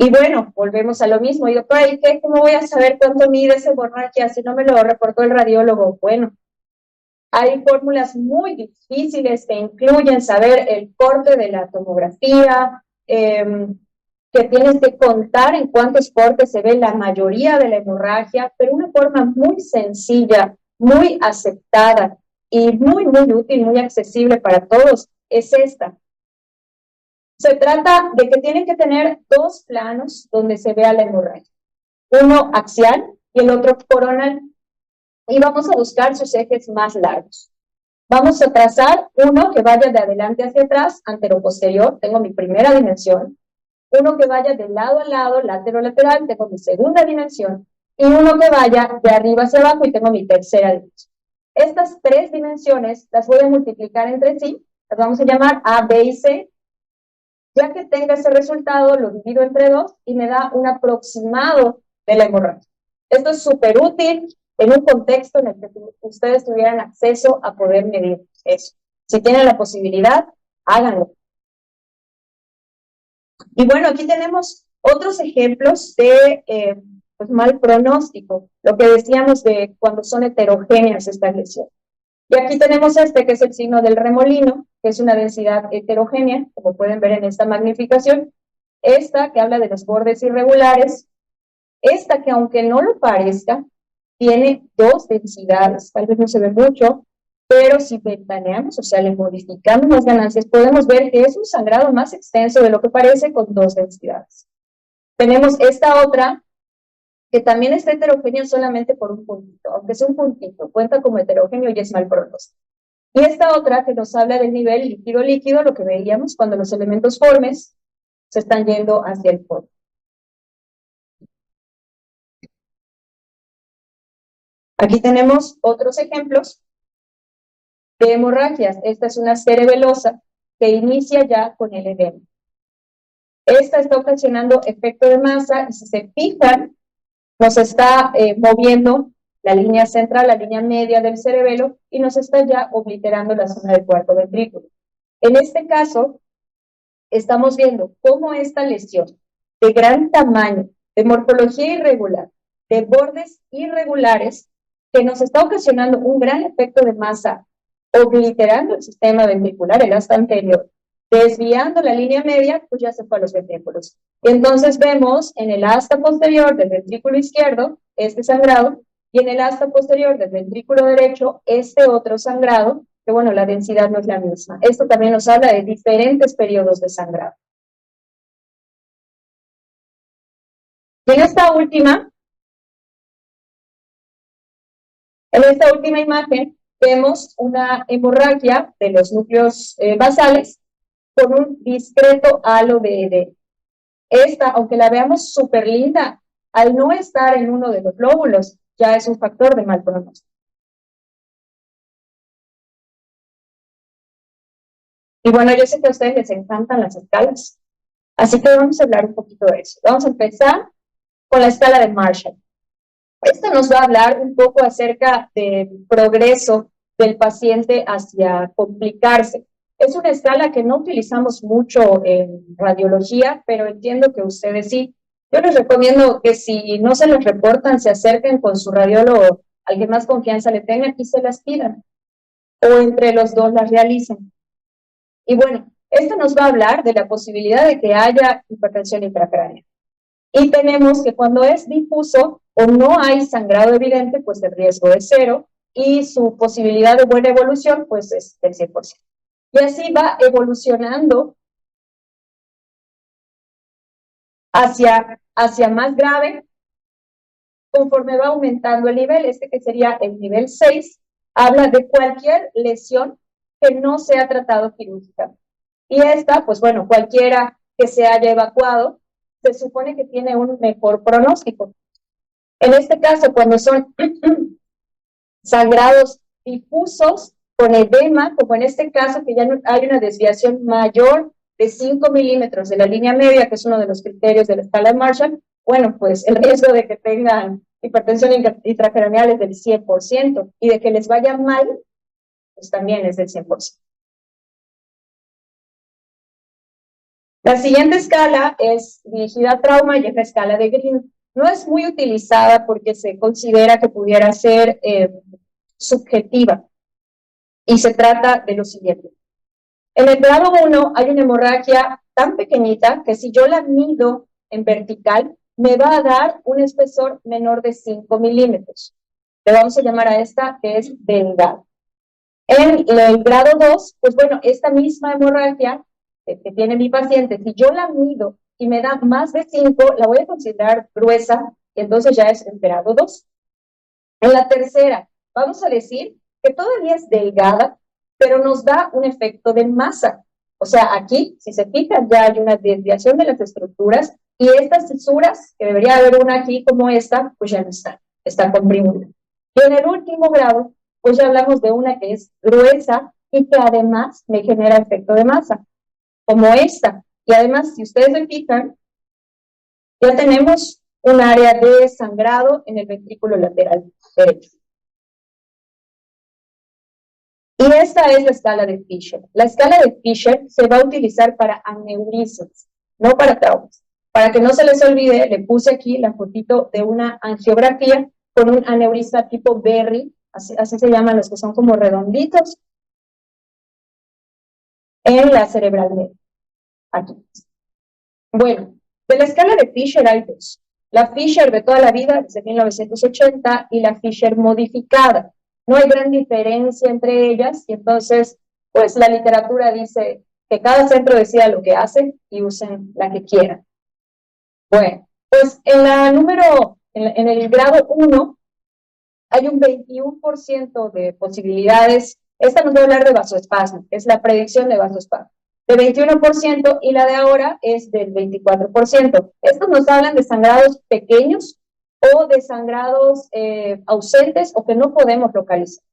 Y bueno, volvemos a lo mismo. Y doctora, ¿y qué? ¿Cómo voy a saber cuánto mide esa hemorragia si no me lo reportó el radiólogo? Bueno, hay fórmulas muy difíciles que incluyen saber el corte de la tomografía, que tienes que contar en cuántos cortes se ve la mayoría de la hemorragia, pero una forma muy sencilla, muy aceptada y muy, muy útil, muy accesible para todos es esta. Se trata de que tienen que tener dos planos donde se vea la hemorragia, uno axial y el otro coronal, y vamos a buscar sus ejes más largos. Vamos a trazar uno que vaya de adelante hacia atrás, antero-posterior, tengo mi primera dimensión, uno que vaya de lado a lado, látero-lateral, tengo mi segunda dimensión, y uno que vaya de arriba hacia abajo y tengo mi tercera dimensión. Estas tres dimensiones las voy a multiplicar entre sí, las vamos a llamar A, B y C. Ya que tenga ese resultado, lo divido entre dos y me da un aproximado de la hemorragia. Esto es súper útil en un contexto en el que ustedes tuvieran acceso a poder medir eso. Si tienen la posibilidad, háganlo. Y bueno, aquí tenemos otros ejemplos de pues mal pronóstico, lo que decíamos de cuando son heterogéneas estas lesiones. Y aquí tenemos este, que es el signo del remolino, que es una densidad heterogénea, como pueden ver en esta magnificación. Esta, que habla de los bordes irregulares. Esta, que aunque no lo parezca, tiene dos densidades. Tal vez no se ve mucho, pero si ventaneamos, o sea, le modificamos las ganancias, podemos ver que es un sangrado más extenso de lo que parece, con dos densidades. Tenemos esta otra, que también está heterogéneo solamente por un puntito, aunque sea un puntito, cuenta como heterogéneo y es mal pronóstico. Y esta otra, que nos habla del nivel líquido-líquido, lo que veíamos cuando los elementos formes se están yendo hacia el fondo. Aquí tenemos otros ejemplos de hemorragias. Esta es una cerebelosa que inicia ya con el edema. Esta está ocasionando efecto de masa y si se fijan, nos está moviendo la línea central, la línea media del cerebelo y nos está ya obliterando la zona del cuarto ventrículo. En este caso, estamos viendo cómo esta lesión de gran tamaño, de morfología irregular, de bordes irregulares, que nos está ocasionando un gran efecto de masa, obliterando el sistema ventricular, el asta anterior, desviando la línea media, pues ya se fue a los ventrículos. Y entonces vemos en el asta posterior del ventrículo izquierdo este sangrado, y en el asta posterior del ventrículo derecho este otro sangrado, que bueno, la densidad no es la misma. Esto también nos habla de diferentes periodos de sangrado. Y en esta última imagen vemos una hemorragia de los núcleos basales con un discreto halo de edema. Esta, aunque la veamos súper linda, al no estar en uno de los lóbulos, ya es un factor de mal pronóstico. Y bueno, yo sé que a ustedes les encantan las escalas, así que vamos a hablar un poquito de eso. Vamos a empezar con la escala de Marshall. Esta nos va a hablar un poco acerca del progreso del paciente hacia complicarse. Es una escala que no utilizamos mucho en radiología, pero entiendo que ustedes sí. Yo les recomiendo que si no se les reportan, se acerquen con su radiólogo al que más confianza le tengan y se las pidan, o entre los dos las realicen. Y bueno, esto nos va a hablar de la posibilidad de que haya hipertensión intracránea. Y tenemos que cuando es difuso o no hay sangrado evidente, pues el riesgo es 0 y su posibilidad de buena evolución, pues es del 100%. Y así va evolucionando hacia más grave conforme va aumentando el nivel. Este que sería el nivel 6, habla de cualquier lesión que no sea tratado quirúrgicamente. Y esta, pues bueno, cualquiera que se haya evacuado, se supone que tiene un mejor pronóstico. En este caso, cuando son sangrados difusos con edema, como en este caso que ya hay una desviación mayor de 5 milímetros de la línea media, que es uno de los criterios de la escala de Marshall, bueno, pues el riesgo de que tengan hipertensión intracraneal es del 100% y de que les vaya mal, pues también es del 100%. La siguiente escala es dirigida a trauma y es la escala de Green. No es muy utilizada porque se considera que pudiera ser subjetiva. Y se trata de lo siguiente. En el grado 1 hay una hemorragia tan pequeñita que si yo la mido en vertical, me va a dar un espesor menor de 5 milímetros. Le vamos a llamar a esta que es delgada. En el grado 2, pues bueno, esta misma hemorragia que tiene mi paciente, si yo la mido y me da más de 5, la voy a considerar gruesa y entonces ya es el grado 2. En la tercera, vamos a decir que todavía es delgada, pero nos da un efecto de masa. O sea, aquí, si se fijan, ya hay una desviación de las estructuras y estas fisuras, que debería haber una aquí como esta, pues ya no está comprimida. Y en el último grado, pues ya hablamos de una que es gruesa y que además me genera efecto de masa, como esta. Y además, si ustedes se fijan, ya tenemos un área de sangrado en el ventrículo lateral derecho. Y esta es la escala de Fisher. La escala de Fisher se va a utilizar para aneurismas, no para traumas. Para que no se les olvide, le puse aquí la fotito de una angiografía con un aneurisma tipo Berry así se llaman los que son como redonditos, en la cerebral media, aquí. Bueno, de la escala de Fisher hay dos. La Fisher de toda la vida, desde 1980, y la Fisher modificada. No hay gran diferencia entre ellas, y entonces, pues la literatura dice que cada centro decida lo que hace y usen la que quieran. Bueno, pues en el grado 1, hay un 21% de posibilidades. Esta nos va a hablar de vasoespasmo, es la predicción de vasoespasmo, de 21%, y la de ahora es del 24%. Estos nos hablan de sangrados pequeños o de sangrados ausentes o que no podemos localizar.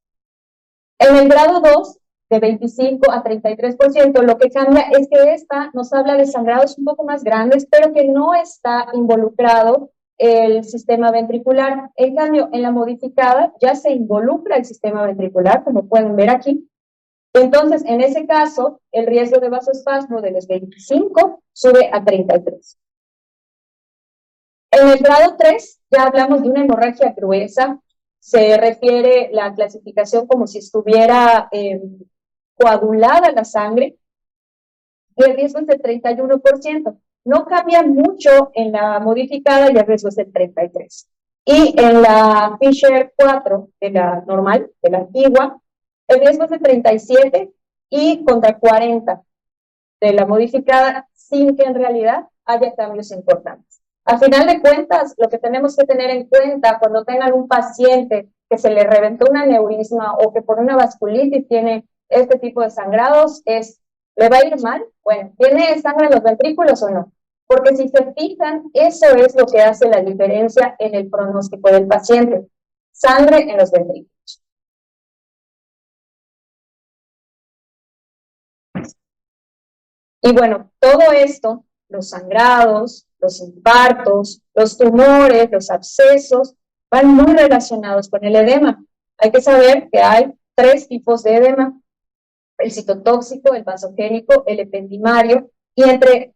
En el grado 2, de 25 a 33%, lo que cambia es que esta nos habla de sangrados un poco más grandes, pero que no está involucrado el sistema ventricular. En cambio, en la modificada ya se involucra el sistema ventricular, como pueden ver aquí. Entonces, en ese caso, el riesgo de vasoespasmo de los 25 sube a 33. En el grado 3 ya hablamos de una hemorragia gruesa. Se refiere la clasificación como si estuviera coagulada la sangre, y el riesgo es del 31%. No cambia mucho en la modificada y el riesgo es del 33%. Y en la Fisher 4, de la normal, de la antigua, el riesgo es de 37 y contra 40 de la modificada, sin que en realidad haya cambios importantes. A final de cuentas, lo que tenemos que tener en cuenta cuando tengan un paciente que se le reventó un aneurisma o que por una vasculitis tiene este tipo de sangrados es, ¿le va a ir mal? Bueno, ¿tiene sangre en los ventrículos o no? Porque si se fijan, eso es lo que hace la diferencia en el pronóstico del paciente. Sangre en los ventrículos. Y bueno, todo esto, los sangrados, los infartos, los tumores, los abscesos, van muy relacionados con el edema. Hay que saber que hay 3 tipos de edema: el citotóxico, el vasogénico, el ependimario, y entre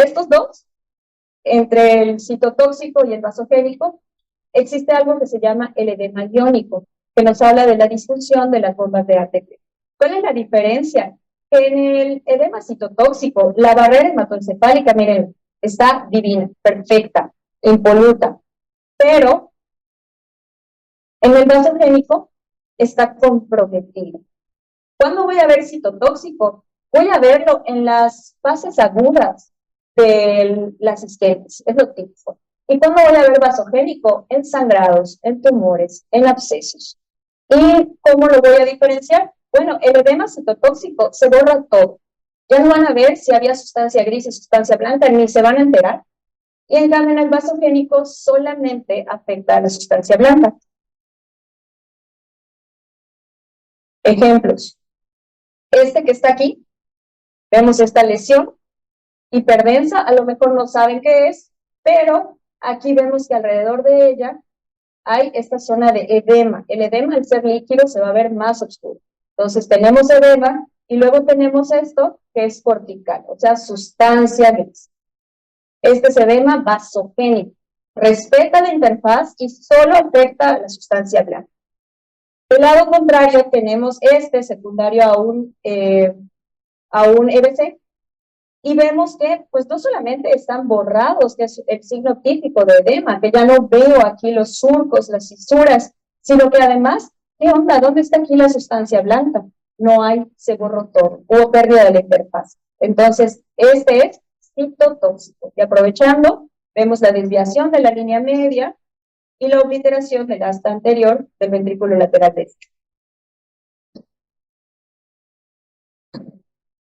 estos dos, entre el citotóxico y el vasogénico, existe algo que se llama el edema iónico, que nos habla de la disfunción de las bombas de ATP. ¿Cuál es la diferencia? Que en el edema citotóxico, la barrera hematoencefálica, miren, está divina, perfecta, impoluta, pero en el vasogénico está comprometida. ¿Cuándo voy a ver citotóxico? Voy a verlo en las fases agudas de las isquemias, es lo típico. ¿Y cuándo voy a ver vasogénico? En sangrados, en tumores, en abscesos. ¿Y cómo lo voy a diferenciar? Bueno, el edema citotóxico se borra todo. Ya no van a ver si había sustancia gris y sustancia blanca, ni se van a enterar. Y en cambio, en el vasogénico solamente afecta a la sustancia blanca. Ejemplos. Este que está aquí, vemos esta lesión hiperdensa, a lo mejor no saben qué es, pero aquí vemos que alrededor de ella hay esta zona de edema. El edema, al ser líquido, se va a ver más oscuro. Entonces tenemos edema y luego tenemos esto que es cortical, o sea, sustancia gris. Este es edema vasogénico. Respeta la interfaz y solo afecta a la sustancia blanca. Del lado contrario tenemos este secundario a un EBC, y vemos que pues no solamente están borrados, que es el signo típico de edema, que ya no veo aquí los surcos, las fisuras, sino que además, ¿qué onda? ¿Dónde está aquí la sustancia blanca? No hay, se borró todo, hubo pérdida de la interfaz. Entonces, este es citotóxico. Y aprovechando, vemos la desviación de la línea media y la obliteración del asta anterior del ventrículo lateral derecho.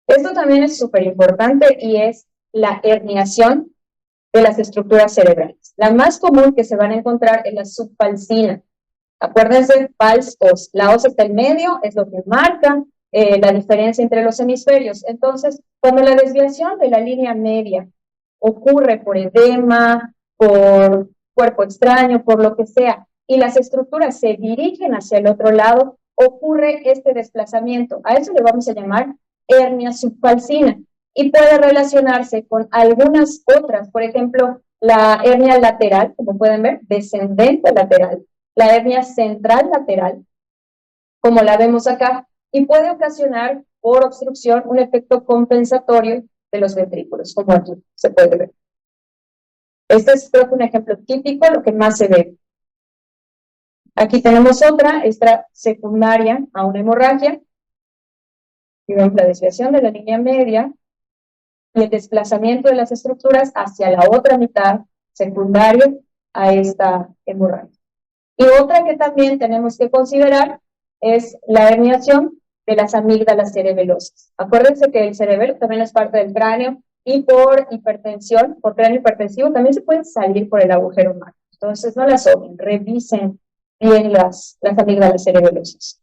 Esto también es súper importante y es la herniación de las estructuras cerebrales. La más común que se van a encontrar es la subfalcina. Acuérdense, fals os. La os está en medio, es lo que marca la diferencia entre los hemisferios. Entonces, cuando la desviación de la línea media ocurre por edema, por cuerpo extraño, por lo que sea, y las estructuras se dirigen hacia el otro lado, ocurre este desplazamiento. A eso le vamos a llamar hernia subfalcina, y puede relacionarse con algunas otras, por ejemplo, la hernia lateral, como pueden ver, descendente lateral, la hernia central lateral, como la vemos acá, y puede ocasionar por obstrucción un efecto compensatorio de los ventrículos, como aquí se puede ver. Este es, creo que, un ejemplo típico, lo que más se ve. Aquí tenemos otra, esta secundaria a una hemorragia, y vemos la desviación de la línea media y el desplazamiento de las estructuras hacia la otra mitad secundaria a esta hemorragia. Y otra que también tenemos que considerar es la herniación de las amígdalas cerebelosas. Acuérdense que el cerebelo también es parte del cráneo y por hipertensión, por cráneo hipertensivo, también se pueden salir por el agujero magno. Entonces no las obvien, revisen bien las amígdalas cerebelosas.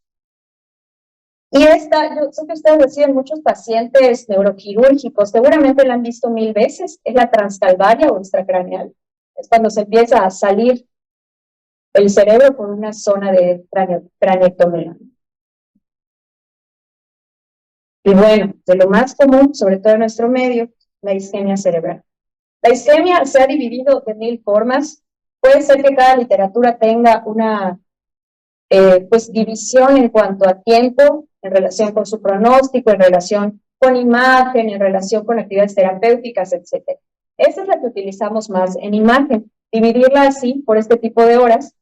Y esta, yo sé que ustedes reciben muchos pacientes neuroquirúrgicos, seguramente la han visto 1000 veces, es la transcalvaria o extracraneal. Es cuando se empieza a salir el cerebro por una zona de craneectomía. Y bueno, de lo más común, sobre todo en nuestro medio, la isquemia cerebral. La isquemia se ha dividido de 1000 formas. Puede ser que cada literatura tenga una pues división en cuanto a tiempo, en relación con su pronóstico, en relación con imagen, en relación con actividades terapéuticas, etc. Esa es la que utilizamos más en imagen, dividirla así por este tipo de horas,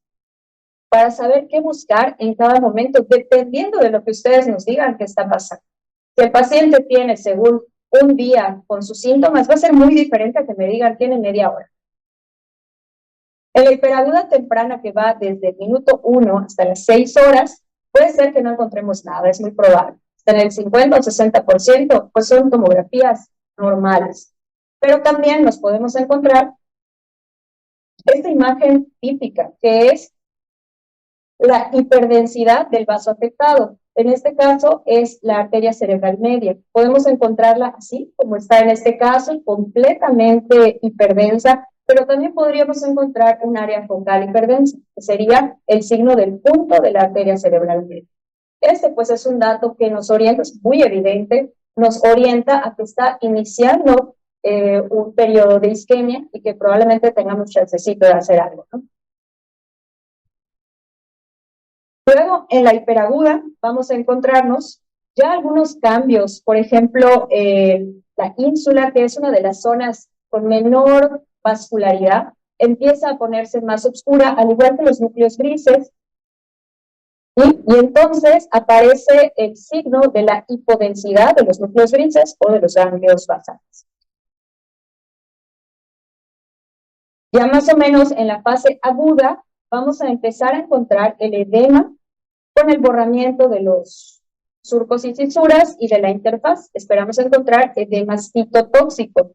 para saber qué buscar en cada momento, dependiendo de lo que ustedes nos digan que está pasando. Si el paciente tiene, según un día con sus síntomas, va a ser muy diferente a que me digan tiene media hora. En la hiperaguda temprana, que va desde el minuto 1 hasta las 6 horas, puede ser que no encontremos nada, es muy probable. En el 50 o 60%, pues son tomografías normales. Pero también nos podemos encontrar esta imagen típica, que es la hiperdensidad del vaso afectado. En este caso es la arteria cerebral media. Podemos encontrarla así, como está en este caso, completamente hiperdensa, pero también podríamos encontrar un área focal hiperdensa, que sería el signo del punto de la arteria cerebral media. Este, pues, es un dato que nos orienta, es muy evidente, nos orienta a que está iniciando un periodo de isquemia y que probablemente tengamos chancecito de hacer algo, ¿no? Luego, en la hiperaguda, vamos a encontrarnos ya algunos cambios. Por ejemplo, la ínsula, que es una de las zonas con menor vascularidad, empieza a ponerse más oscura, al igual que los núcleos grises. Y entonces aparece el signo de la hipodensidad de los núcleos grises o de los ganglios basales. Ya más o menos en la fase aguda, vamos a empezar a encontrar el edema con el borramiento de los surcos y fisuras y de la interfaz. Esperamos encontrar edema citotóxico.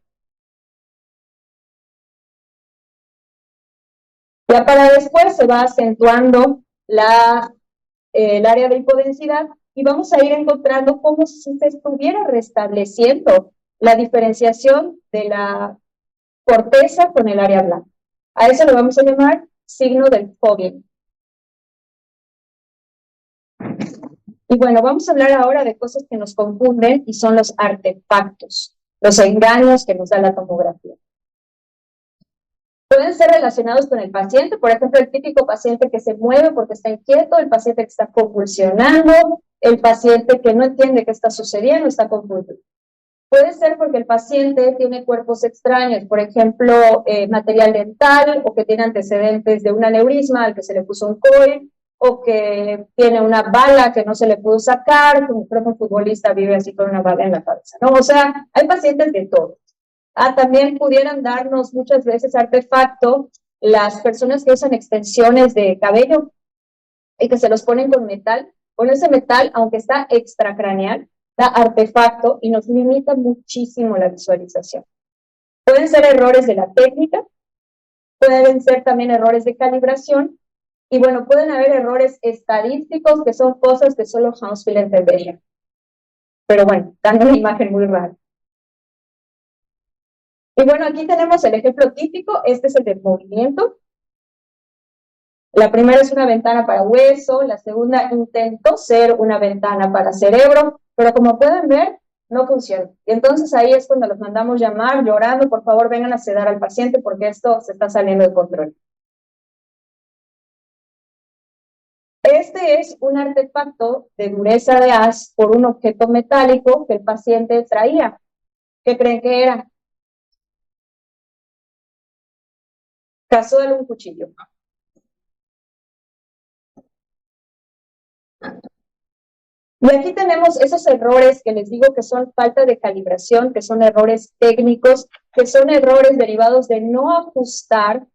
Ya para después se va acentuando el área de hipodensidad y vamos a ir encontrando como si se estuviera restableciendo la diferenciación de la corteza con el área blanca. A eso lo vamos a llamar signo del fogging. Y bueno, vamos a hablar ahora de cosas que nos confunden y son los artefactos, los engaños que nos da la tomografía. Pueden ser relacionados con el paciente, por ejemplo, el típico paciente que se mueve porque está inquieto, el paciente que está convulsionando, el paciente que no entiende qué está sucediendo, está confundido. Puede ser porque el paciente tiene cuerpos extraños, por ejemplo, material dental, o que tiene antecedentes de un aneurisma al que se le puso un coil, o que tiene una bala que no se le pudo sacar, como creo que un futbolista vive así con una bala en la cabeza, ¿no? O sea, hay pacientes de todo. También pudieran darnos muchas veces artefacto las personas que usan extensiones de cabello y que se los ponen con metal. Con ese metal, aunque está extracraneal, da artefacto y nos limita muchísimo la visualización. Pueden ser errores de la técnica, pueden ser también errores de calibración, y bueno, pueden haber errores estadísticos, que son cosas que solo Hounsfield entendería. Pero bueno, dan una imagen muy rara. Y bueno, aquí tenemos el ejemplo típico, este es el de movimiento. La primera es una ventana para hueso, la segunda intentó ser una ventana para cerebro, pero como pueden ver, no funciona. Y entonces ahí es cuando los mandamos llamar llorando, por favor vengan a sedar al paciente porque esto se está saliendo de control. Este es un artefacto de dureza de haz por un objeto metálico que el paciente traía. ¿Qué creen que era? Casual, un cuchillo. Y aquí tenemos esos errores que les digo que son falta de calibración, que son errores técnicos, que son errores derivados de no ajustar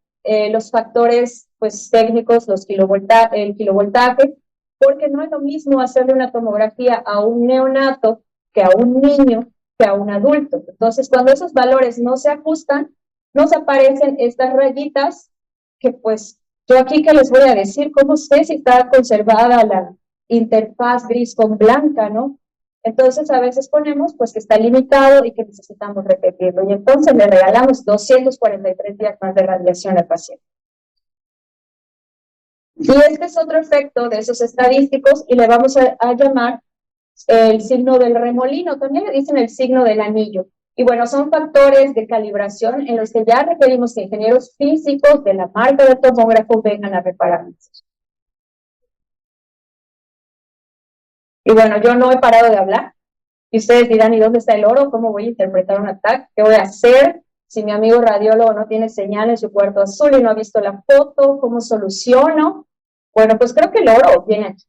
los factores pues, técnicos, el kilovoltaje, porque no es lo mismo hacerle una tomografía a un neonato que a un niño, que a un adulto. Entonces, cuando esos valores no se ajustan, nos aparecen estas rayitas que pues yo aquí que les voy a decir, ¿cómo sé si está conservada la interfaz gris con blanca, ¿no? Entonces a veces ponemos pues que está limitado y que necesitamos repetirlo y entonces le regalamos 243 días más de radiación al paciente. Y este es otro efecto de esos estadísticos y le vamos a llamar el signo del remolino, también le dicen el signo del anillo. Y bueno, son factores de calibración en los que ya requerimos que ingenieros físicos de la marca de tomógrafo vengan a repararnos. Y bueno, yo no he parado de hablar. Y ustedes dirán, ¿y dónde está el oro? ¿Cómo voy a interpretar un ataque? ¿Qué voy a hacer si mi amigo radiólogo no tiene señal en su cuarto azul y no ha visto la foto? ¿Cómo soluciono? Bueno, pues creo que el oro viene aquí.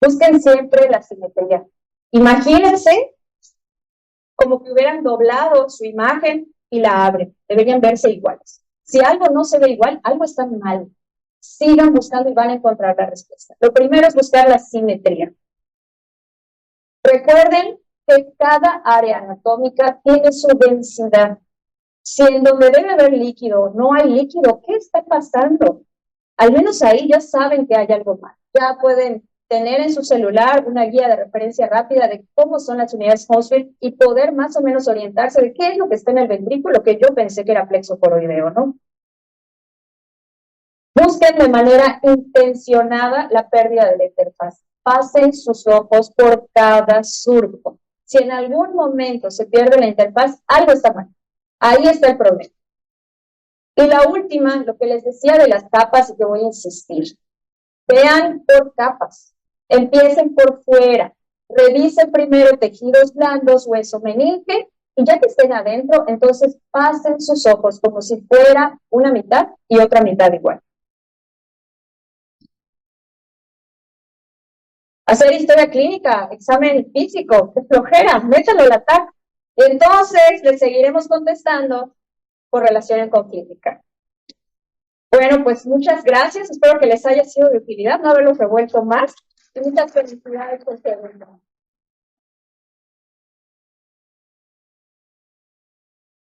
Busquen siempre la simetría. Imagínense como que hubieran doblado su imagen y la abren. Deberían verse iguales. Si algo no se ve igual, algo está mal. Sigan buscando y van a encontrar la respuesta. Lo primero es buscar la simetría. Recuerden que cada área anatómica tiene su densidad. Si en donde debe haber líquido no hay líquido, ¿qué está pasando? Al menos ahí ya saben que hay algo mal. Ya pueden tener en su celular una guía de referencia rápida de cómo son las unidades Hounsfield y poder más o menos orientarse de qué es lo que está en el ventrículo, que yo pensé que era plexo coroideo, ¿no? Busquen de manera intencionada la pérdida de la interfaz. Pasen sus ojos por cada surco. Si en algún momento se pierde la interfaz, algo está mal. Ahí está el problema. Y la última, lo que les decía de las capas, y que voy a insistir. Vean por capas. Empiecen por fuera. Revisen primero tejidos blandos, hueso meninge, y ya que estén adentro, entonces pasen sus ojos como si fuera una mitad y otra mitad igual. Hacer historia clínica, examen físico, qué flojera, métalo a la TAC. Y entonces le seguiremos contestando por relación con clínica. Bueno, pues muchas gracias, espero que les haya sido de utilidad, no haberlos revuelto más, y muchas felicidades por este evento.